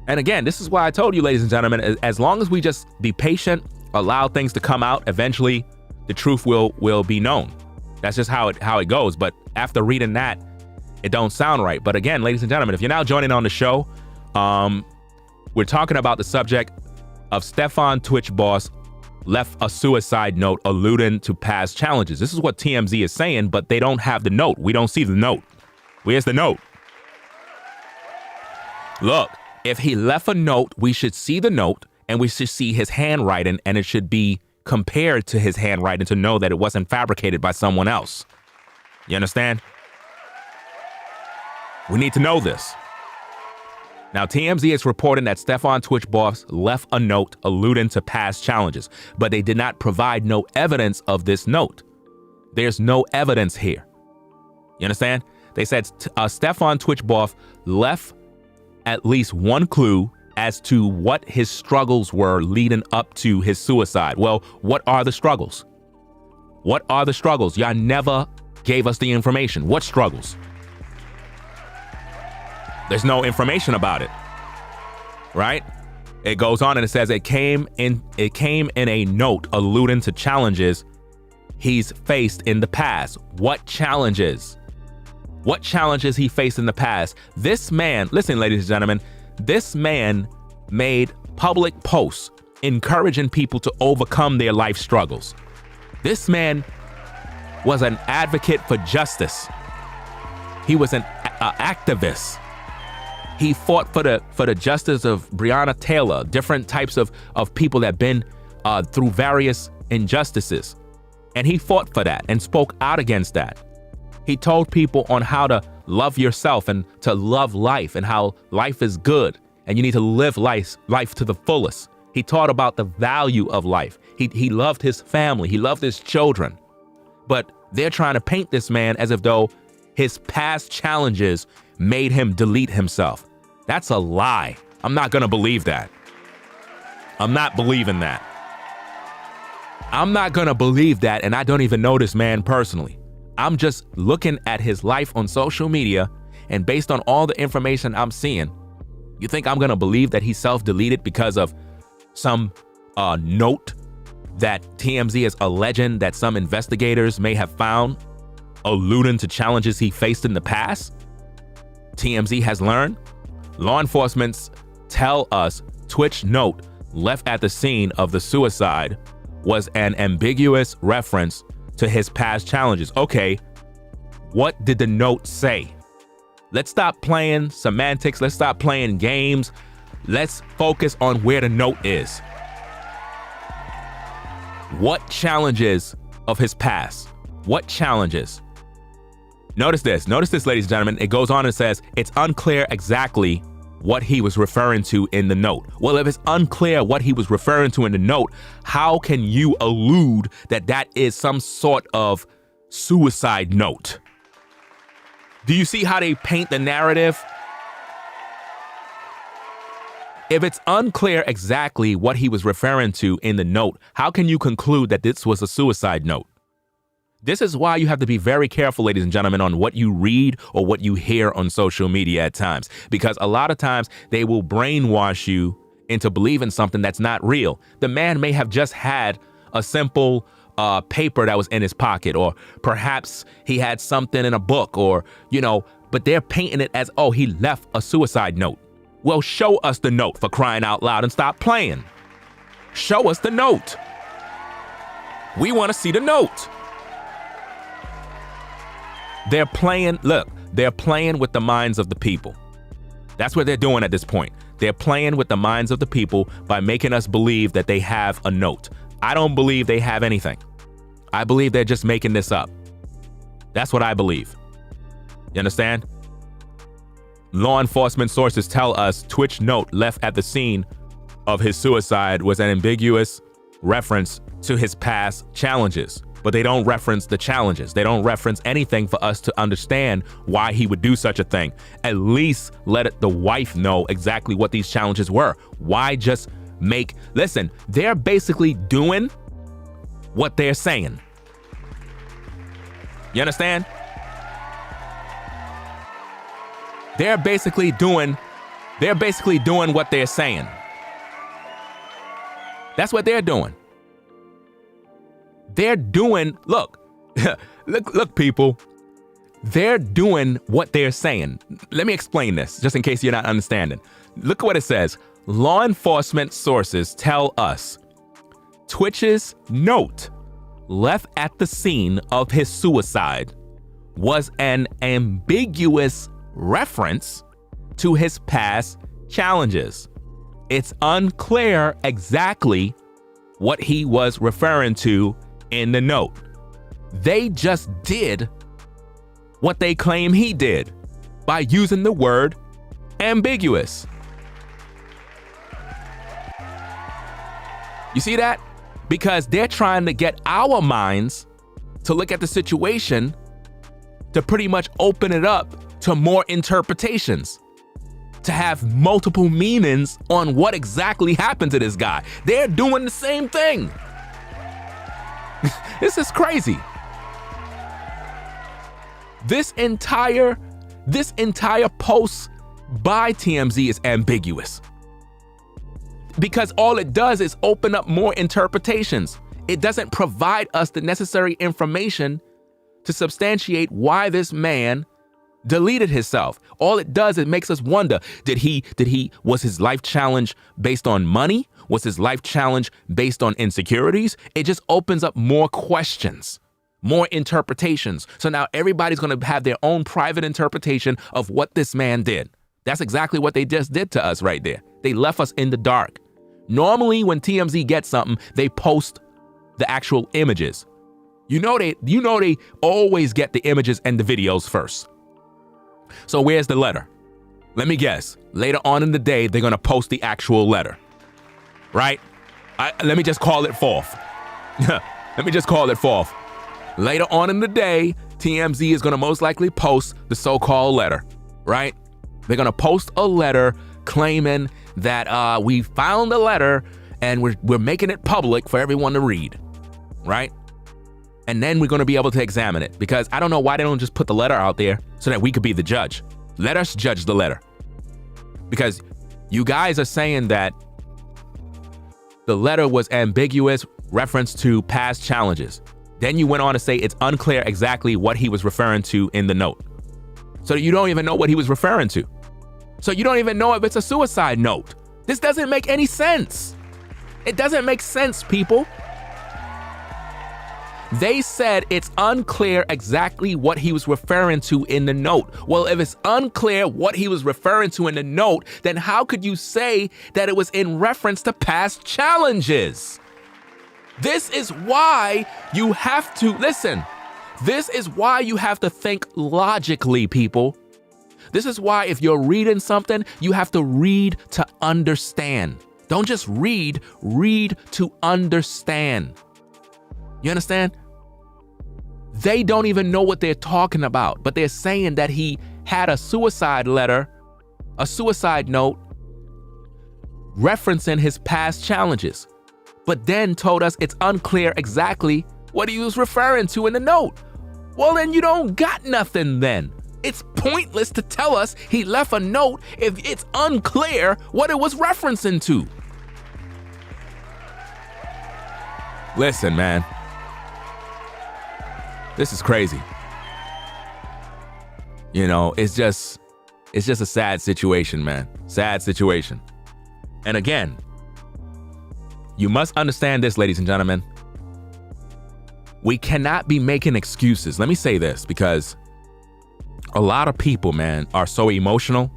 Speaker 1: And again, this is why I told you, ladies and gentlemen, as long as we just be patient, allow things to come out, eventually the truth will be known. That's just how it goes. But after reading that, it don't sound right. But again, ladies and gentlemen, if you're now joining on the show, we're talking about the subject of Stefan Twitch boss left a suicide note alluding to past challenges. This is what TMZ is saying, but they don't have the note. We don't see the note. Where's the note? Look, if he left a note, we should see the note and we should see his handwriting, and it should be compared to his handwriting to know that it wasn't fabricated by someone else. You understand? We need to know this. Now, TMZ is reporting that Stefan Twitch boss left a note alluding to past challenges, but they did not provide no evidence of this note. There's no evidence here. You understand? They said Stefan Twitch boss left at least one clue as to what his struggles were leading up to his suicide. Well, what are the struggles? What are the struggles? Y'all never gave us the information. What struggles? There's no information about it, right? It goes on and it says it came in a note alluding to challenges he's faced in the past. What challenges? What challenges he faced in the past? This man, listen, ladies and gentlemen, this man made public posts encouraging people to overcome their life struggles. This man was an advocate for justice. He was an activist. He fought for the justice of Breonna Taylor, different types of people that been through various injustices. And he fought for that and spoke out against that. He told people on how to love yourself and to love life and how life is good and you need to live life to the fullest. He taught about the value of life. He loved his family. He loved his children. But they're trying to paint this man as if though his past challenges made him delete himself. That's a lie. I'm not going to believe that. I'm not believing that. I'm not going to believe that, and I don't even know this man personally. I'm just looking at his life on social media, and based on all the information I'm seeing, you think I'm going to believe that he self-deleted because of some note that TMZ is alleging that some investigators may have found alluding to challenges he faced in the past? TMZ has learned. Law enforcement tell us Twitch note left at the scene of the suicide was an ambiguous reference to his past challenges. Okay, what did the note say? Let's stop playing semantics. Let's stop playing games. Let's focus on where the note is. What challenges of his past? What challenges? Notice this, ladies and gentlemen. It goes on and says, it's unclear exactly what he was referring to in the note. Well, if it's unclear what he was referring to in the note, how can you allude that that is some sort of suicide note? Do you see how they paint the narrative? If it's unclear exactly what he was referring to in the note, how can you conclude that this was a suicide note? This is why you have to be very careful, ladies and gentlemen, on what you read or what you hear on social media at times, because a lot of times they will brainwash you into believing something that's not real. The man may have just had a simple paper that was in his pocket, or perhaps he had something in a book, or, but they're painting it as, oh, he left a suicide note. Well, show us the note, for crying out loud, and stop playing. Show us the note. We want to see the note. They're playing with the minds of the people. That's what they're doing at this point. They're playing with the minds of the people by making us believe that they have a note. I don't believe they have anything. I believe they're just making this up. That's what I believe. You understand? Law enforcement sources tell us Twitch note left at the scene of his suicide was an ambiguous reference to his past challenges. But they don't reference the challenges. They don't reference anything for us to understand why he would do such a thing. At least let the wife know exactly what these challenges were. Why just listen, they're basically doing what they're saying. You understand? They're basically doing what they're saying. That's what they're doing. They're doing, look, people, they're doing what they're saying. Let me explain this, just in case you're not understanding. Look at what it says. Law enforcement sources tell us Twitch's note left at the scene of his suicide was an ambiguous reference to his past challenges. It's unclear exactly what he was referring to in the note. They just did what they claim he did by using the word ambiguous. You see that? Because they're trying to get our minds to look at the situation to pretty much open it up to more interpretations, to have multiple meanings on what exactly happened to this guy. They're doing the same thing. This is crazy. This entire post by TMZ is ambiguous, because all it does is open up more interpretations. It doesn't provide us the necessary information to substantiate why this man deleted himself. All it does, it makes us wonder, was his life challenge based on money? Was his life challenge based on insecurities? It just opens up more questions, more interpretations. So now everybody's going to have their own private interpretation of what this man did. That's exactly what they just did to us right there. They left us in the dark. Normally, when TMZ gets something, they post the actual images. You know they always get the images and the videos first. So where's the letter? Let me guess. Later on in the day, they're going to post the actual letter. Right? Let me just call it forth. Let me just call it forth. Later on in the day, TMZ is going to most likely post the so-called letter. Right? They're going to post a letter claiming that we found the letter and we're making it public for everyone to read. Right? And then we're going to be able to examine it, because I don't know why they don't just put the letter out there so that we could be the judge. Let us judge the letter. Because you guys are saying that the letter was ambiguous reference to past challenges. Then you went on to say it's unclear exactly what he was referring to in the note. So you don't even know what he was referring to. So you don't even know if it's a suicide note. This doesn't make any sense. It doesn't make sense, people. They said it's unclear exactly what he was referring to in the note. Well, if it's unclear what he was referring to in the note, then how could you say that it was in reference to past challenges? This is why you have to listen. This is why you have to think logically, people. This is why if you're reading something, you have to read to understand. Don't just read to understand. You understand? They don't even know what they're talking about, but they're saying that he had a suicide letter, a suicide note, referencing his past challenges, but then told us it's unclear exactly what he was referring to in the note. Well, then you don't got nothing then. It's pointless to tell us he left a note if it's unclear what it was referencing to. Listen, man. This is crazy. You know, it's just a sad situation, man. Sad situation. And again, you must understand this, ladies and gentlemen. We cannot be making excuses. Let me say this, because a lot of people, man, are so emotional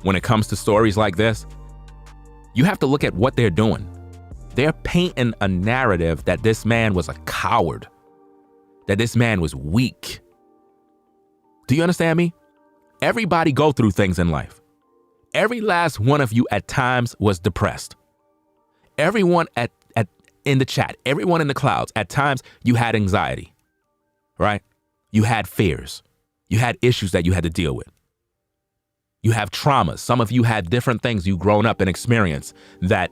Speaker 1: when it comes to stories like this. You have to look at what they're doing. They're painting a narrative that this man was a coward, that this man was weak. Do you understand me? Everybody go through things in life. Every last one of you at times was depressed. Everyone in the chat, everyone in the clouds, at times you had anxiety, right? You had fears. You had issues that you had to deal with. You have traumas. Some of you had different things you've grown up and experienced that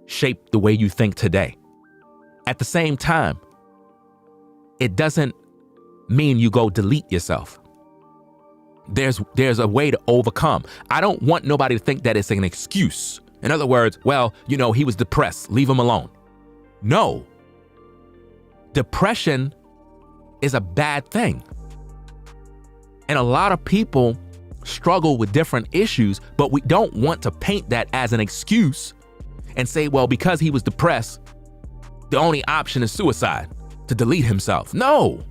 Speaker 1: shaped the way you think today. At the same time, it doesn't mean you go delete yourself. There's a way to overcome. I don't want nobody to think that it's an excuse. In other words, well, you know, he was depressed. Leave him alone. No. Depression is a bad thing. And a lot of people struggle with different issues, but we don't want to paint that as an excuse and say, well, because he was depressed, the only option is suicide, to delete himself. No.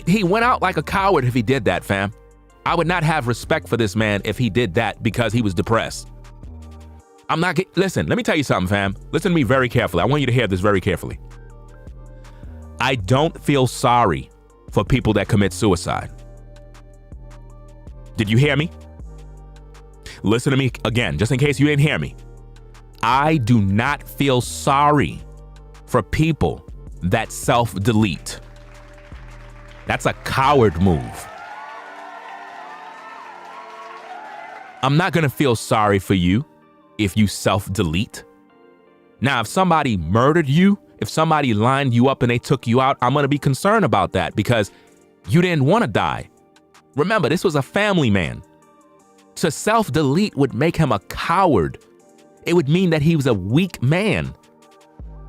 Speaker 1: He went out like a coward if he did that, fam. I would not have respect for this man if he did that because he was depressed. Listen, let me tell you something, fam. Listen to me very carefully. I want you to hear this very carefully. I don't feel sorry for people that commit suicide. Did you hear me? Listen to me again, just in case you didn't hear me. I do not feel sorry for people that self-delete. That's a coward move. I'm not gonna feel sorry for you if you self-delete. Now, if somebody murdered you, if somebody lined you up and they took you out, I'm gonna be concerned about that because you didn't want to die. Remember, this was a family man. To self-delete would make him a coward. It would mean that he was a weak man.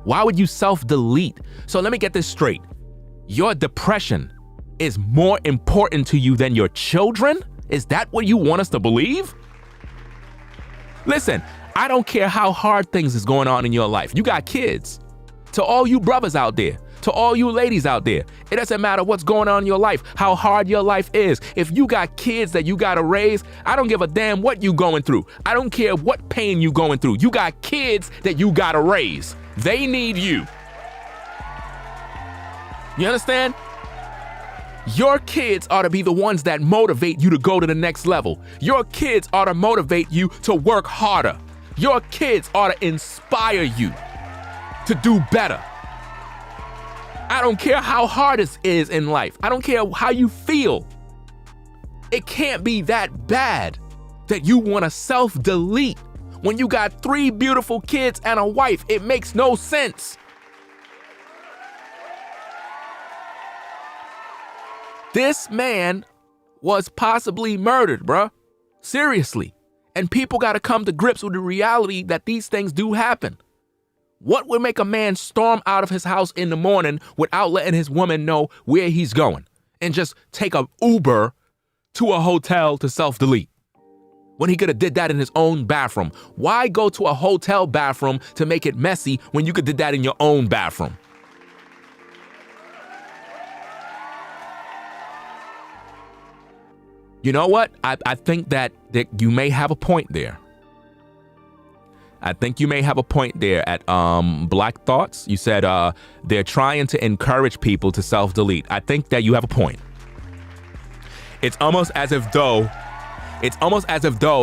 Speaker 1: Why would you self-delete? So let me get this straight. Your depression is more important to you than your children? Is that what you want us to believe? Listen, I don't care how hard things is going on in your life. You got kids. To all you brothers out there, to all you ladies out there, it doesn't matter what's going on in your life, how hard your life is. If you got kids that you gotta raise, I don't give a damn what you going through. I don't care what pain you going through. You got kids that you gotta raise. They need you. You understand? Your kids ought to be the ones that motivate you to go to the next level. Your kids ought to motivate you to work harder. Your kids ought to inspire you to do better. I don't care how hard it is in life. I don't care how you feel. It can't be that bad that you want to self-delete when you got 3 beautiful kids and a wife. It makes no sense. This man was possibly murdered, bruh. Seriously. And people got to come to grips with the reality that these things do happen. What would make a man storm out of his house in the morning without letting his woman know where he's going and just take an Uber to a hotel to self-delete when he could have did that in his own bathroom? Why go to a hotel bathroom to make it messy when you could did that in your own bathroom? You know what? I think that you may have a point there. I think you may have a point there at Black Thoughts. You said they're trying to encourage people to self-delete. I think that you have a point. It's almost as if though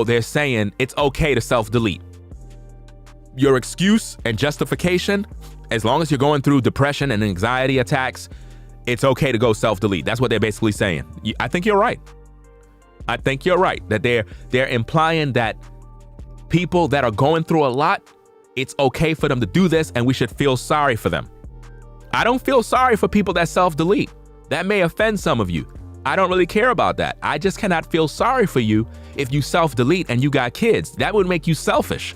Speaker 1: they're saying it's okay to self-delete. Your excuse and justification, as long as you're going through depression and anxiety attacks, it's okay to go self-delete. That's what they're basically saying. I think you're right. I think you're right that they're implying that people that are going through a lot, It's okay for them to do this, and we should feel sorry for them. I don't feel sorry for people that self-delete. That may offend some of you. I don't really care about that. I just cannot feel sorry for you if you self-delete and you got kids. That would make you selfish.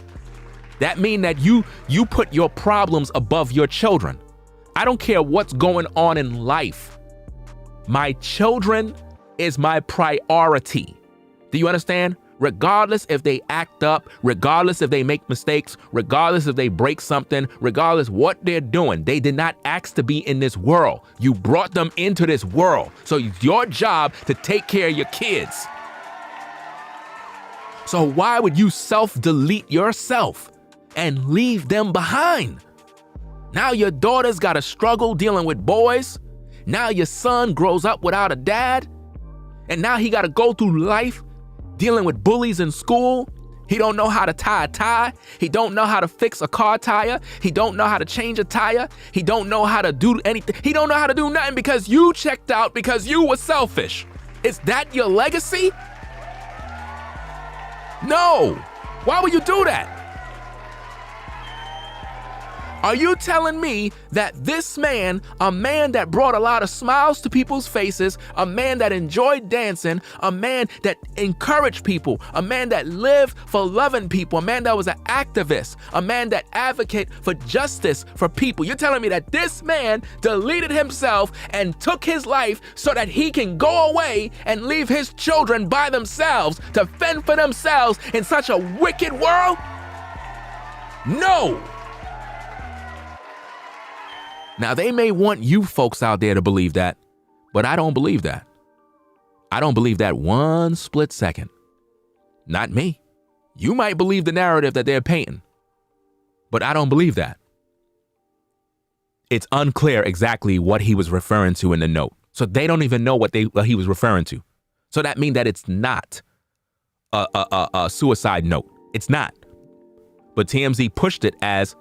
Speaker 1: That means that you put your problems above your children. I don't care what's going on in life. My children is my priority. Do you understand? Regardless if they act up, regardless if they make mistakes, regardless if they break something, regardless what they're doing, they did not ask to be in this world. You brought them into this world. So it's your job to take care of your kids. So why would you self-delete yourself and leave them behind? Now your daughter's got to struggle dealing with boys. Now your son grows up without a dad. And now he got to go through life dealing with bullies in school. He don't know how to tie a tie. He don't know how to fix a car tire. He don't know how to change a tire. He don't know how to do anything. He don't know how to do nothing because you checked out because you were selfish. Is that your legacy? No. Why would you do that? Are you telling me that this man, a man that brought a lot of smiles to people's faces, a man that enjoyed dancing, a man that encouraged people, a man that lived for loving people, a man that was an activist, a man that advocated for justice for people, you're telling me that this man deleted himself and took his life so that he can go away and leave his children by themselves to fend for themselves in such a wicked world? No! Now, they may want you folks out there to believe that, but I don't believe that. I don't believe that one split second. Not me. You might believe the narrative that they're painting, but I don't believe that. It's unclear exactly what he was referring to in the note. So they don't even know what he was referring to. So that means that it's not a suicide note. It's not. But TMZ pushed it as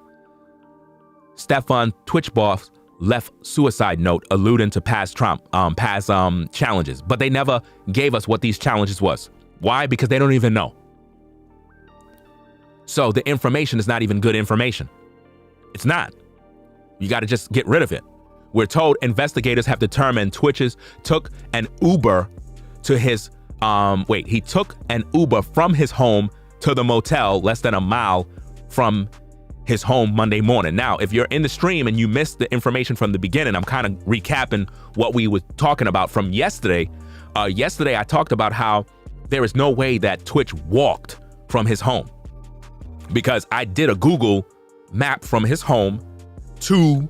Speaker 1: Stefan Twitch boss left suicide note alluding to past challenges, but they never gave us what these challenges was. Why? Because they don't even know. So the information is not even good information. It's not. You got to just get rid of it. We're told investigators have determined Twitches took an Uber to his he took an Uber from his home to the motel less than a mile from his home Monday morning. Now, if you're in the stream and you missed the information from the beginning, I'm kind of recapping what we were talking about from yesterday. Yesterday, I talked about how there is no way that Twitch walked from his home, because I did a Google map from his home to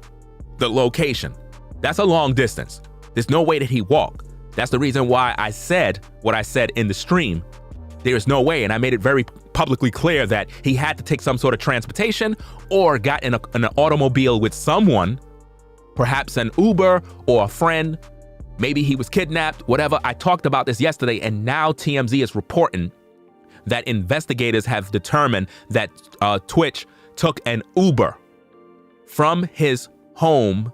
Speaker 1: the location. That's a long distance. There's no way that he walked. That's the reason why I said what I said in the stream. There's no way, and I made it very publicly clear that he had to take some sort of transportation or got in an automobile with someone, perhaps an Uber or a friend. Maybe he was kidnapped, whatever. I talked about this yesterday, and now TMZ is reporting that investigators have determined that Twitch took an Uber from his home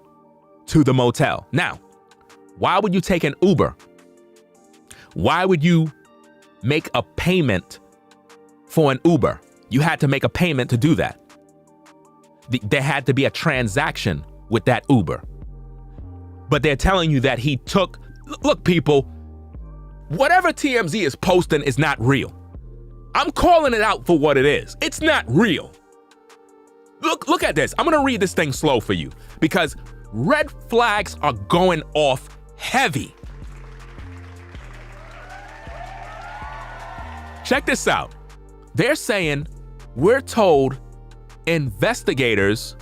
Speaker 1: to the motel. Now, why would you take an Uber? Why would you make a payment for an Uber? You had to make a payment to do that. There had to be a transaction with that Uber. But they're telling you that he took, look people, whatever TMZ is posting is not real. I'm calling it out for what it is. It's not real. Look at this. I'm gonna read this thing slow for you because red flags are going off heavy. Check this out. They're saying, we're told investigators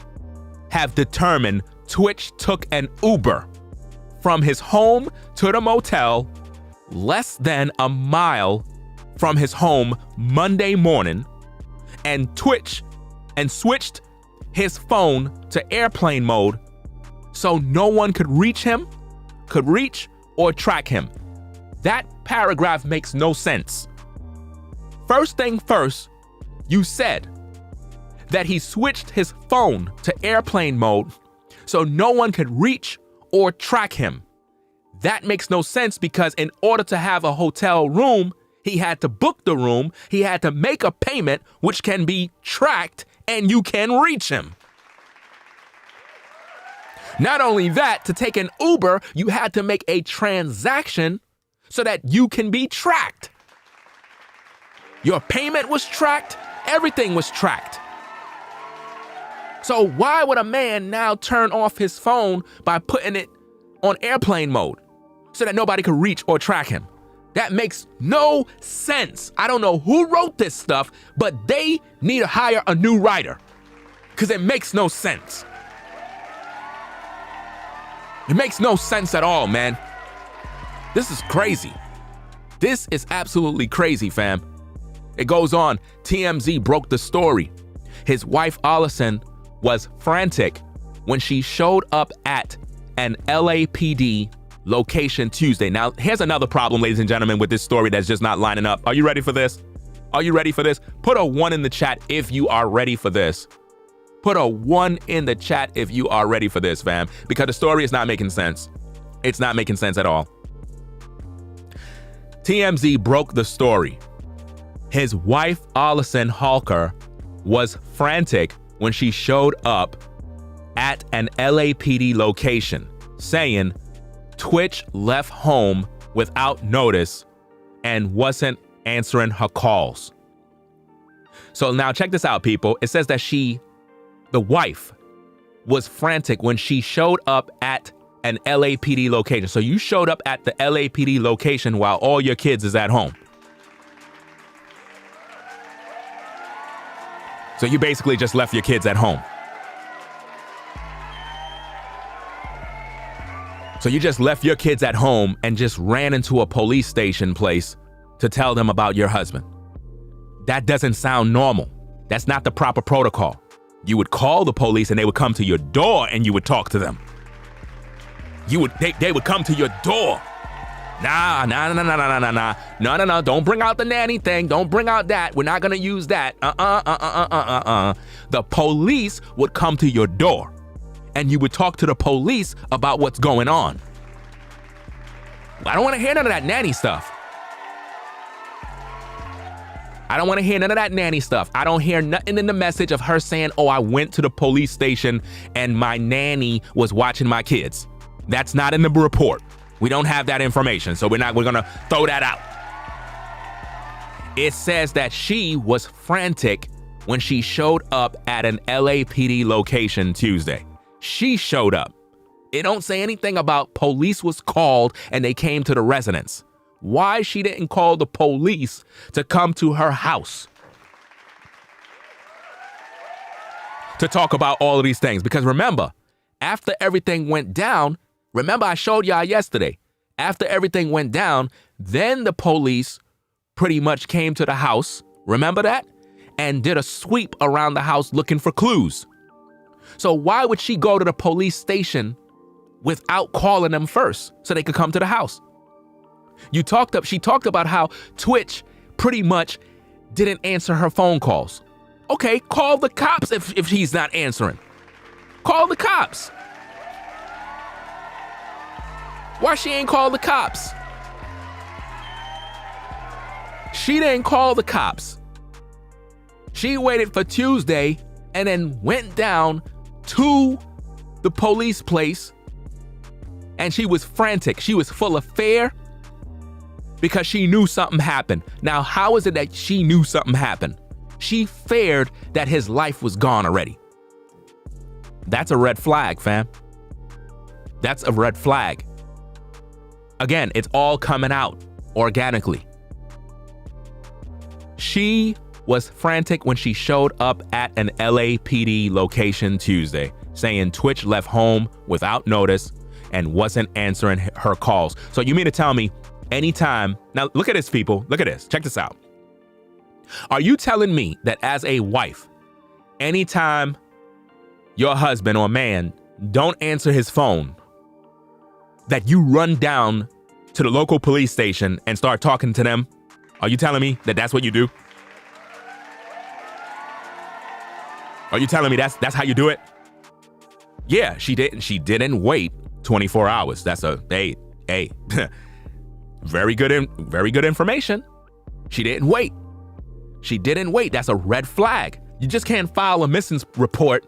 Speaker 1: have determined Twitch took an Uber from his home to the motel less than a mile from his home Monday morning and switched his phone to airplane mode so no one could reach or track him. That paragraph makes no sense. First thing first, you said that he switched his phone to airplane mode so no one could reach or track him. That makes no sense because in order to have a hotel room, He had to book the room. He had to make a payment, which can be tracked, and you can reach him. Not only that, to take an Uber, you had to make a transaction so that you can be tracked. Your payment was tracked. Everything was tracked. So why would a man now turn off his phone by putting it on airplane mode so that nobody could reach or track him? That makes no sense. I don't know who wrote this stuff, but they need to hire a new writer because it makes no sense. It makes no sense at all, man. This is crazy. This is absolutely crazy, fam. It goes on. TMZ broke the story. His wife, Allison, was frantic when she showed up at an LAPD location Tuesday. Now, here's another problem, ladies and gentlemen, with this story that's just not lining up. Are you ready for this? Are you ready for this? Put a 1 in the chat if you are ready for this. Put a 1 in the chat if you are ready for this, fam, because the story is not making sense. It's not making sense at all. TMZ broke the story. His wife, Allison Halker, was frantic when she showed up at an LAPD location, saying Twitch left home without notice and wasn't answering her calls. So now check this out, people. It says that the wife, was frantic when she showed up at an LAPD location. So you showed up at the LAPD location while all your kids is at home. So you basically just left your kids at home. So you just left your kids at home and just ran into a police station place to tell them about your husband. That doesn't sound normal. That's not the proper protocol. You would call the police and they would come to your door and you would talk to them. They would come to your door. Nah. No. Don't bring out the nanny thing. Don't bring out that. We're not going to use that. The police would come to your door and you would talk to the police about what's going on. I don't want to hear none of that nanny stuff. I don't want to hear none of that nanny stuff. I don't hear nothing in the message of her saying, oh, I went to the police station and my nanny was watching my kids. That's not in the report. We don't have that information, so we're going to throw that out. It says that she was frantic when she showed up at an LAPD location Tuesday. She showed up. It don't say anything about police was called and they came to the residence. Why she didn't call the police to come to her house to talk about all of these things. Because remember, after everything went down, remember I showed y'all yesterday, after everything went down, then the police pretty much came to the house, remember that? And did a sweep around the house looking for clues. So why would she go to the police station without calling them first so they could come to the house? She talked about how Twitch pretty much didn't answer her phone calls. Okay, call the cops if he's not answering. Call the cops. Why she ain't call the cops? She didn't call the cops. She waited for Tuesday and then went down to the police place and she was frantic. She was full of fear because she knew something happened. Now, how is it that she knew something happened? She feared that his life was gone already. That's a red flag, fam. That's a red flag. Again, it's all coming out organically. She was frantic when she showed up at an LAPD location Tuesday, saying Twitch left home without notice and wasn't answering her calls. So you mean to tell me anytime, now look at this, people, look at this, check this out. Are you telling me that as a wife, anytime your husband or man don't answer his phone, that you run down to the local police station and start talking to them? Are you telling me that that's what you do? Are you telling me that's how you do it? Yeah, she didn't wait 24 hours. That's very good information. She didn't wait. She didn't wait. That's a red flag. You just can't file a missing report,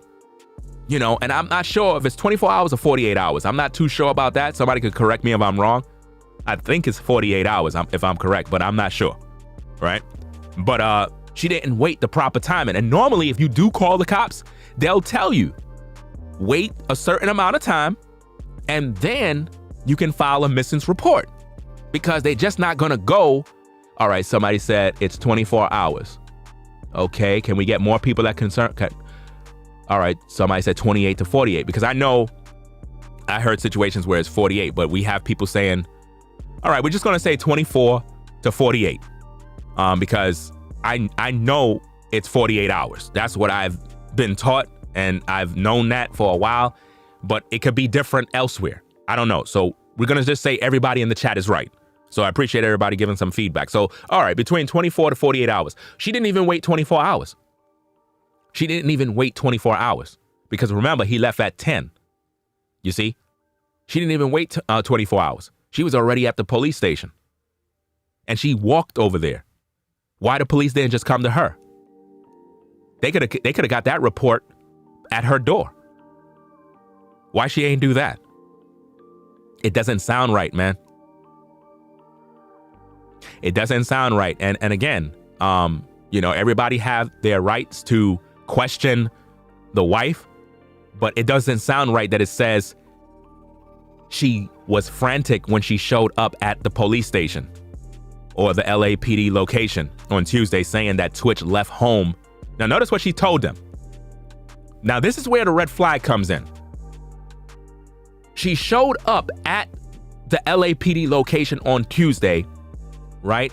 Speaker 1: you know, and I'm not sure if it's 24 hours or 48 hours. I'm not too sure about that. Somebody could correct me if I'm wrong. I think it's 48 hours if I'm correct, but I'm not sure, right? But she didn't wait the proper timing. And normally if you do call the cops, they'll tell you, wait a certain amount of time, and then you can file a missing report, because they're just not gonna go, all right, somebody said it's 24 hours. Okay, can we get more people that concern? All right, somebody said 28 to 48, because I know I heard situations where it's 48, but we have people saying, all right, we're just gonna say 24 to 48, because I know it's 48 hours. That's what I've been taught, and I've known that for a while, but it could be different elsewhere. I don't know. So we're gonna just say everybody in the chat is right. So I appreciate everybody giving some feedback. So, all right, between 24 to 48 hours. She didn't even wait 24 hours. She didn't even wait 24 hours, because remember, he left at 10. You see? She didn't even wait 24 hours. She was already at the police station, and she walked over there. Why the police didn't just come to her? They could have got that report at her door. Why she ain't do that? It doesn't sound right, man. It doesn't sound right. And again, you know, everybody have their rights to question the wife, but it doesn't sound right that it says she was frantic when she showed up at the police station or the LAPD location on Tuesday, saying that Twitch left home. Now notice what she told them. Now this is where the red flag comes in. She showed up at the LAPD location on Tuesday, right?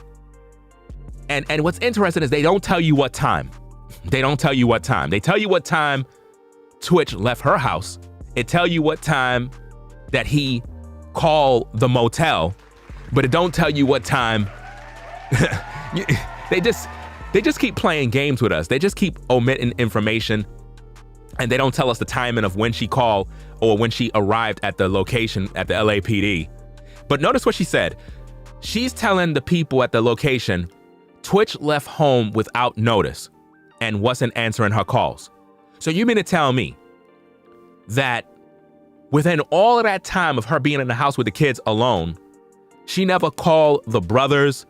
Speaker 1: And what's interesting is they don't tell you what time. They don't tell you what time. They tell you what time Twitch left her house. It tell you what time that he called the motel, but it don't tell you what time. They just keep playing games with us. They just keep omitting information, and they don't tell us the timing of when she called or when she arrived at the location at the LAPD. But notice what she said. She's telling the people at the location, Twitch left home without notice and wasn't answering her calls. So you mean to tell me that within all of that time of her being in the house with the kids alone, she never called the brothers,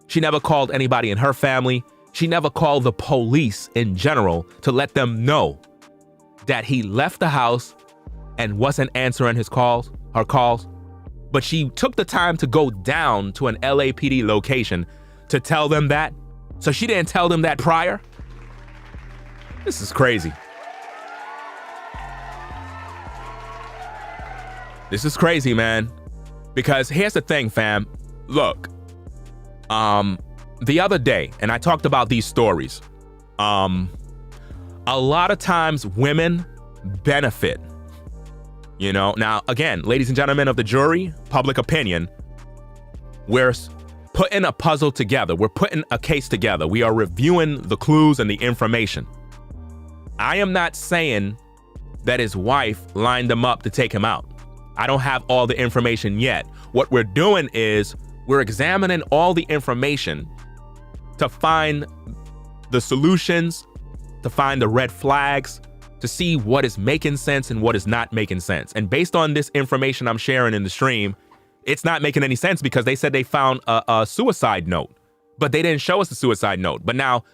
Speaker 1: she never called anybody in her family, she never called the police in general to let them know that he left the house and wasn't answering her calls? But she took the time to go down to an LAPD location to tell them that? So she didn't tell them that prior? This is crazy. This is crazy, man. Because here's the thing, fam. Look, the other day, and I talked about these stories, a lot of times women benefit. You know, now, again, ladies and gentlemen of the jury, public opinion, we're putting a puzzle together. We're putting a case together. We are reviewing the clues and the information. I am not saying that his wife lined him up to take him out. I don't have all the information yet. What we're doing is we're examining all the information to find the solutions, to find the red flags, to see what is making sense and what is not making sense. And based on this information I'm sharing in the stream, it's not making any sense, because they said they found a suicide note, but they didn't show us the suicide note. But now,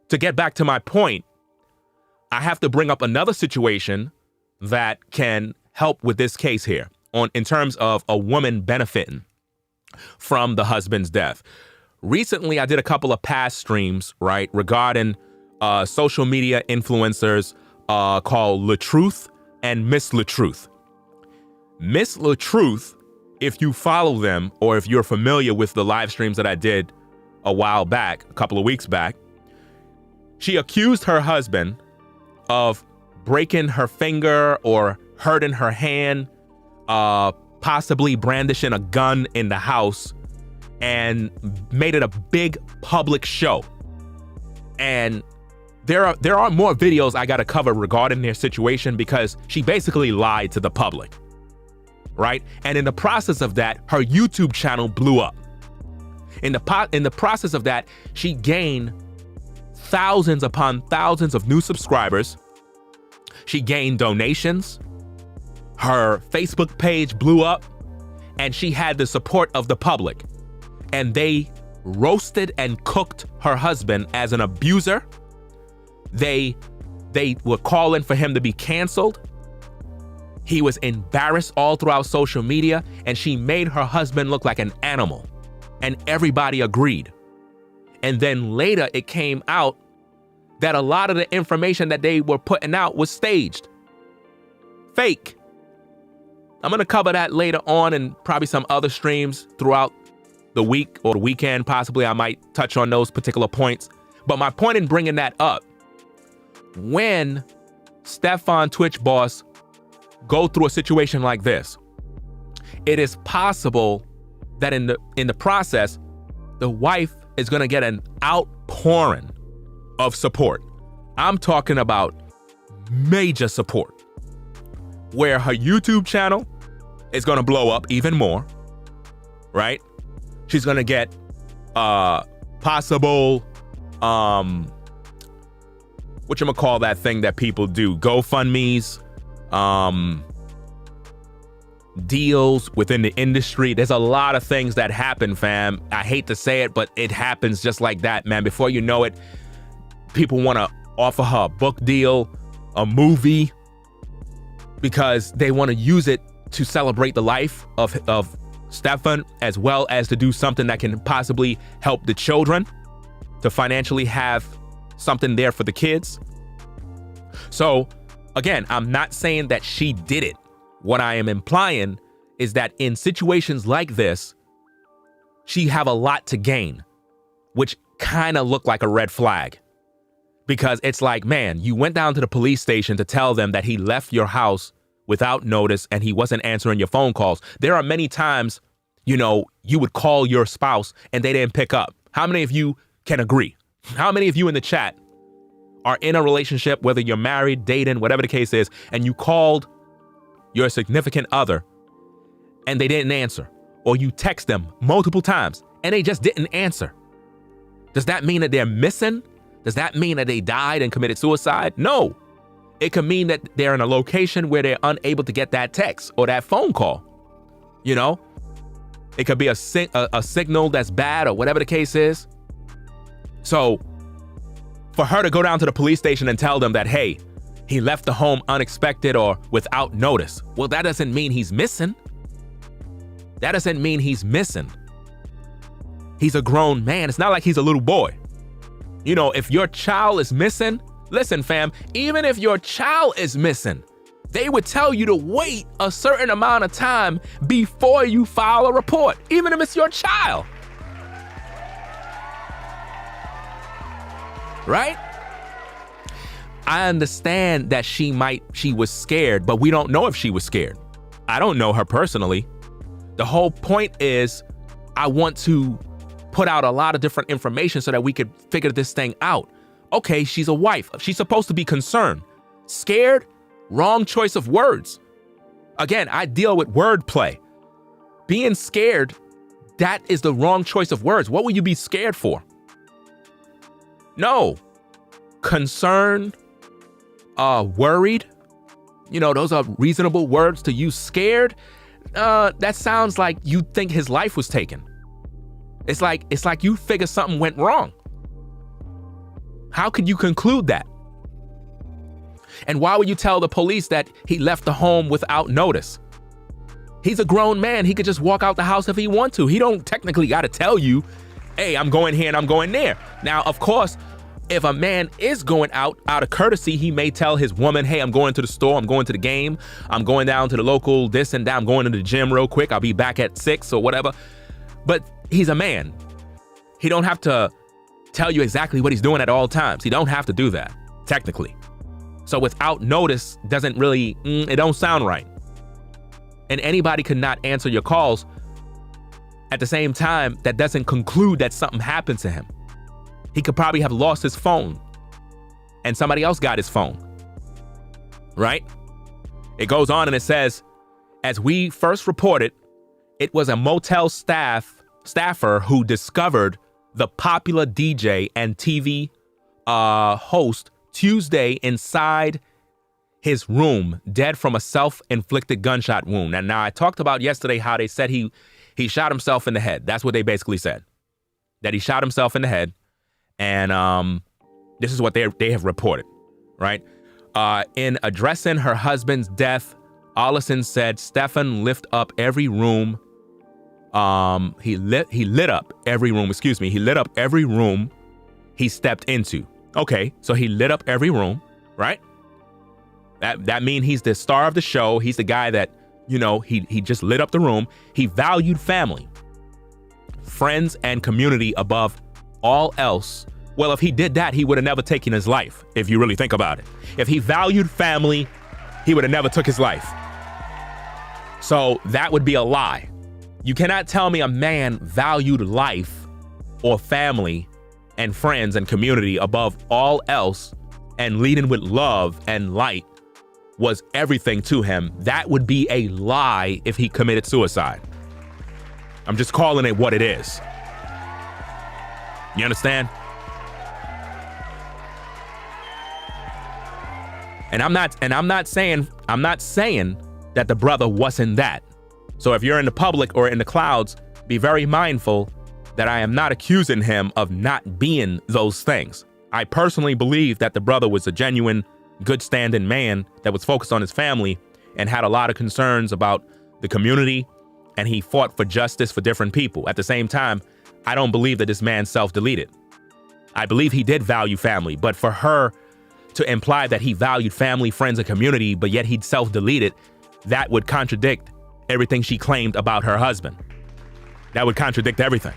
Speaker 1: to get back to my point, I have to bring up another situation that can help with this case here in terms of a woman benefiting from the husband's death. Recently, I did a couple of past streams, right, regarding social media influencers called LaTruth and Miss LaTruth. Miss LaTruth, if you follow them or if you're familiar with the live streams that I did a while back, a couple of weeks back, she accused her husband of breaking her finger or hurting her hand, possibly brandishing a gun in the house, and made it a big public show. And there are more videos I got to cover regarding their situation, because she basically lied to the public, right? And in the process of that, her YouTube channel blew up. In the process of that, she gained thousands upon thousands of new subscribers. She gained donations. Her Facebook page blew up, and she had the support of the public. And they roasted and cooked her husband as an abuser. They were calling for him to be canceled. He was embarrassed all throughout social media, and she made her husband look like an animal. And everybody agreed. And then later it came out that a lot of the information that they were putting out was staged. Fake. I'm going to cover that later on and probably some other streams throughout the week or the weekend. Possibly I might touch on those particular points. But my point in bringing that up, when Stefan Twitch Boss go through a situation like this, it is possible that in the process, the wife is going to get an outpouring of support. I'm talking about major support, where her YouTube channel is going to blow up even more, right? She's going to get possible, whatchamacall that thing that people do, GoFundMes, deals within the industry. There's a lot of things that happen, fam. I hate to say it, but it happens just like that, man. Before you know it, people want to offer her a book deal, a movie, because they want to use it to celebrate the life of Stefan, as well as to do something that can possibly help the children, to financially have something there for the kids. So again, I'm not saying that she did it. What I am implying is that in situations like this, she have a lot to gain, which kind of look like a red flag. Because it's like, man, you went down to the police station to tell them that he left your house without notice and he wasn't answering your phone calls. There are many times, you would call your spouse and they didn't pick up. How many of you can agree? How many of you in the chat are in a relationship, whether you're married, dating, whatever the case is, and you called your significant other and they didn't answer? Or you text them multiple times and they just didn't answer? Does that mean that they're missing? Does that mean that they died and committed suicide? No. It could mean that they're in a location where they're unable to get that text or that phone call. It could be a signal that's bad or whatever the case is. So for her to go down to the police station and tell them that, hey, he left the home unexpected or without notice, well, that doesn't mean he's missing. That doesn't mean he's missing. He's a grown man. It's not like he's a little boy. If your child is missing, listen, fam, even if your child is missing, they would tell you to wait a certain amount of time before you file a report, even if it's your child. Right? I understand that she was scared, but we don't know if she was scared. I don't know her personally. The whole point is I want to put out a lot of different information so that we could figure this thing out. Okay, she's a wife. She's supposed to be concerned. Scared? Wrong choice of words. Again, I deal with wordplay. Being scared, that is the wrong choice of words. What would you be scared for? No. Concerned, worried, those are reasonable words to use. Scared, that sounds like you think his life was taken. It's like you figure something went wrong. How could you conclude that? And why would you tell the police that he left the home without notice? He's a grown man. He could just walk out the house if he wants to. He don't technically got to tell you, hey, I'm going here and I'm going there. Now, of course, if a man is going out of courtesy, he may tell his woman, hey, I'm going to the store, I'm going to the game, I'm going down to the local this and that, I'm going to the gym real quick, I'll be back at 6 or whatever. But he's a man. He don't have to tell you exactly what he's doing at all times. He don't have to do that, technically. So without notice doesn't really, it don't sound right. And anybody could not answer your calls at the same time. That doesn't conclude that something happened to him. He could probably have lost his phone and somebody else got his phone, right? It goes on and it says, as we first reported, it was a motel staff staffer who discovered the popular DJ and TV host Tuesday inside his room, dead from a self-inflicted gunshot wound. And now I talked about yesterday how they said he shot himself in the head. That's what they basically said, that he shot himself in the head. And this is what they have reported, right? In addressing her husband's death, Allison said Stefan lit up every room. He lit up every room. He lit up every room he stepped into. Okay, so he lit up every room, right? That means he's the star of the show. He's the guy that, he just lit up the room. He valued family, friends, and community above all else. Well, if he did that, he would have never taken his life, if you really think about it. If he valued family, he would have never took his life. So that would be a lie. You cannot tell me a man valued life or family and friends and community above all else and leading with love and light was everything to him. That would be a lie if he committed suicide. I'm just calling it what it is. You understand? And I'm not saying that the brother wasn't that. So if you're in the public or in the clouds, be very mindful that I am not accusing him of not being those things. I personally believe that the brother was a genuine, good standing man that was focused on his family and had a lot of concerns about the community, and he fought for justice for different people. At the same time, I don't believe that this man self-deleted. I believe he did value family, but for her to imply that he valued family, friends, and community, but yet he'd self-deleted, that would contradict everything she claimed about her husband. That would contradict everything.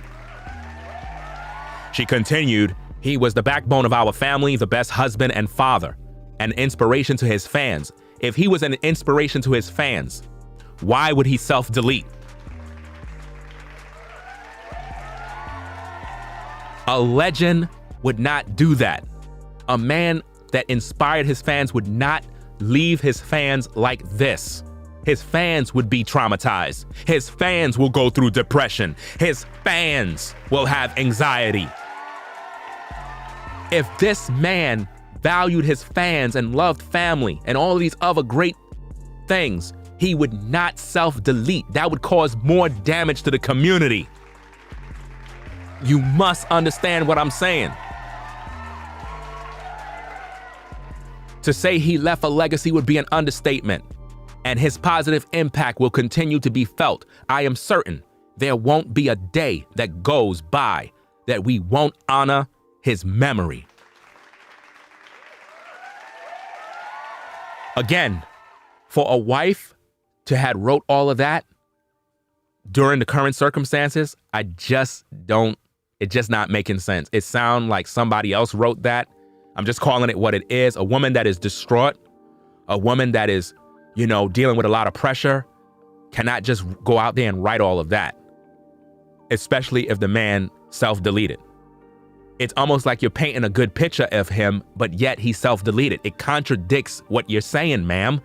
Speaker 1: She continued, he was the backbone of our family, the best husband and father, an inspiration to his fans. If he was an inspiration to his fans, why would he self-delete? A legend would not do that. A man that inspired his fans would not leave his fans like this. His fans would be traumatized. His fans will go through depression. His fans will have anxiety. If this man valued his fans and loved family and all these other great things, he would not self-delete. That would cause more damage to the community. You must understand what I'm saying. To say he left a legacy would be an understatement, and his positive impact will continue to be felt. I am certain there won't be a day that goes by that we won't honor his memory. Again, for a wife to have wrote all of that during the current circumstances, it's just not making sense. It sounds like somebody else wrote that. I'm just calling it what it is. A woman that is distraught, a woman that is, dealing with a lot of pressure, cannot just go out there and write all of that, especially if the man self-deleted. It's almost like you're painting a good picture of him, but yet he self-deleted. It contradicts what you're saying, ma'am.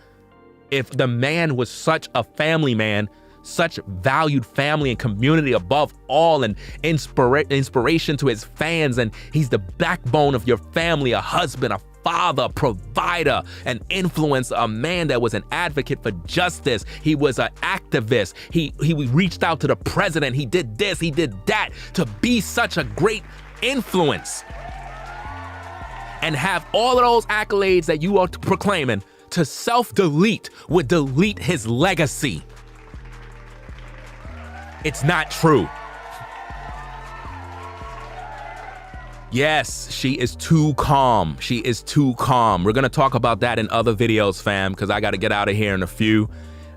Speaker 1: If the man was such a family man, such valued family and community above all, and inspiration to his fans, and he's the backbone of your family, a husband, a father, a provider, an influencer, a man that was an advocate for justice. He was an activist. He reached out to the president. He did this, he did that, to be such a great influence and have all of those accolades that you are proclaiming. To self-delete would delete his legacy. It's not true. Yes, she is too calm. She is too calm. We're gonna talk about that in other videos, fam, because I gotta get out of here in a few.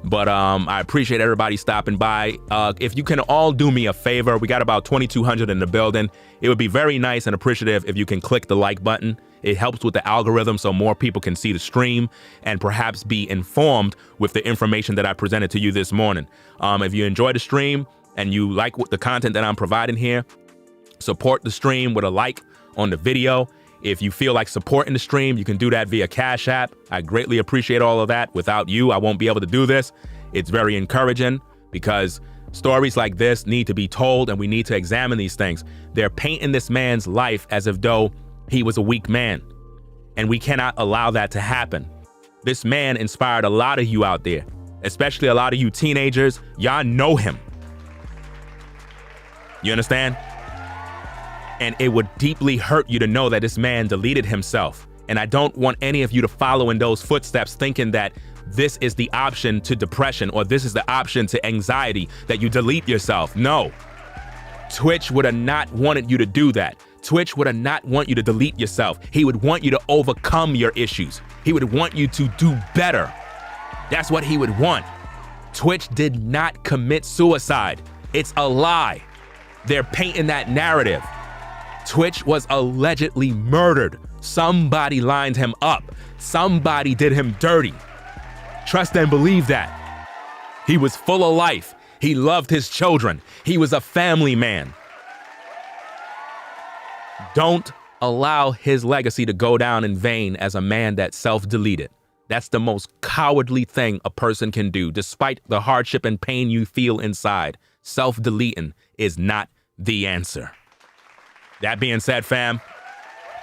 Speaker 1: But I appreciate everybody stopping by. If you can all do me a favor, we got about 2,200 in the building. It would be very nice and appreciative if you can click the like button. It helps with the algorithm so more people can see the stream and perhaps be informed with the information that I presented to you this morning. If you enjoy the stream and you like the content that I'm providing here, support the stream with a like on the video. If you feel like supporting the stream, you can do that via Cash App. I greatly appreciate all of that. Without you, I won't be able to do this. It's very encouraging because Stories like this need to be told, and we need to examine these things. They're painting this man's life as if though he was a weak man, and we cannot allow that to happen. This man inspired a lot of you out there, especially a lot of you teenagers. Y'all know him. You understand? And it would deeply hurt you to know that this man deleted himself. And I don't want any of you to follow in those footsteps thinking that this is the option to depression or this is the option to anxiety, that you delete yourself. No. Twitch would have not wanted you to do that. Twitch would have not want you to delete yourself. He would want you to overcome your issues. He would want you to do better. That's what he would want. Twitch did not commit suicide. It's a lie. They're painting that narrative. Twitch was allegedly murdered. Somebody lined him up. Somebody did him dirty. Trust and believe that. He was full of life. He loved his children. He was a family man. Don't allow his legacy to go down in vain as a man that self-deleted. That's the most cowardly thing a person can do, despite the hardship and pain you feel inside. Self-deleting is not the answer. That being said, fam,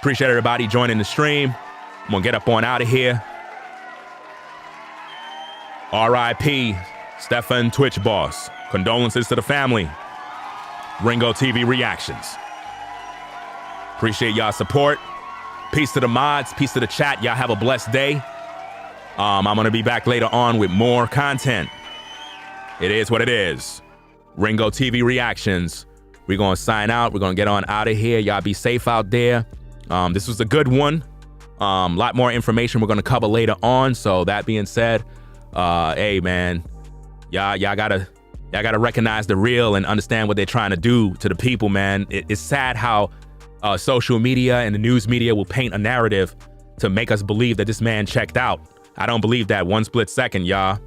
Speaker 1: appreciate everybody joining the stream. I'm gonna get up on out of here. R.I.P. Stefan Twitch Boss. Condolences to the family. Ringo TV reactions. Appreciate y'all support. Peace to the mods, peace to the chat. Y'all have a blessed day. I'm gonna be back later on with more content. It is what it is. Ringo TV reactions. We're gonna sign out. We're gonna get on out of here. Y'all be safe out there. This was a good one. A lot more information we're gonna cover later on. So that being said, hey man, y'all gotta recognize the real and understand what they're trying to do to the people, man. It's sad how social media and the news media will paint a narrative to make us believe that this man checked out. I don't believe that one split second, y'all.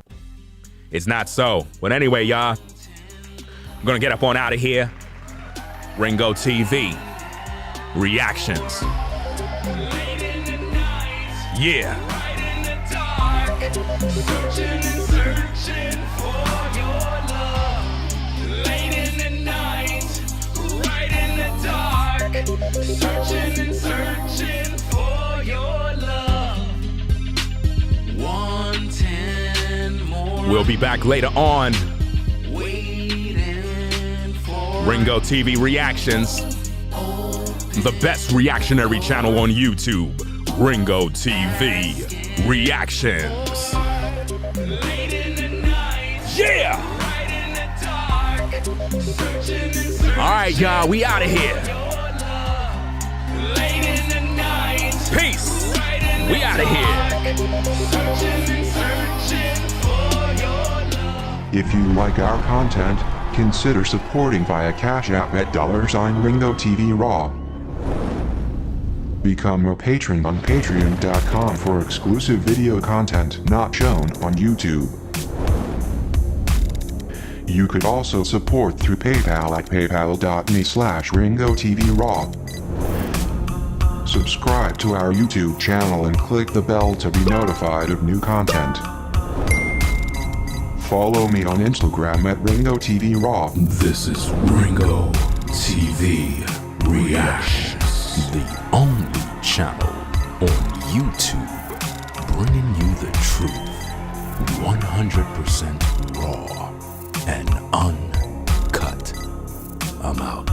Speaker 1: It's not so. But anyway, y'all, I'm gonna get up on out of here. Ringo TV reactions. Yeah.
Speaker 2: Searching and searching for your love. 110 more.
Speaker 1: We'll be back later on.
Speaker 2: Waiting for
Speaker 1: Ringo TV reactions. The best reactionary channel on YouTube. Ringo TV reactions.
Speaker 2: late in the night.
Speaker 1: Yeah.
Speaker 2: Right in the dark. Searching and searching.
Speaker 1: All right, y'all, we out of here.
Speaker 2: Late in the night.
Speaker 1: Peace. We out of here.
Speaker 3: If you like our content, consider supporting via Cash App at $Ringo TV Raw. Become a patron on patreon.com for exclusive video content not shown on YouTube. You could also support through PayPal at paypal.me/Ringo TV Raw. Subscribe to our YouTube channel and click the bell to be notified of new content. Follow me on Instagram at Ringo TV Raw.
Speaker 1: This is Ringo TV Reactions, the only channel on YouTube bringing you the truth, 100% raw and uncut. I'm out.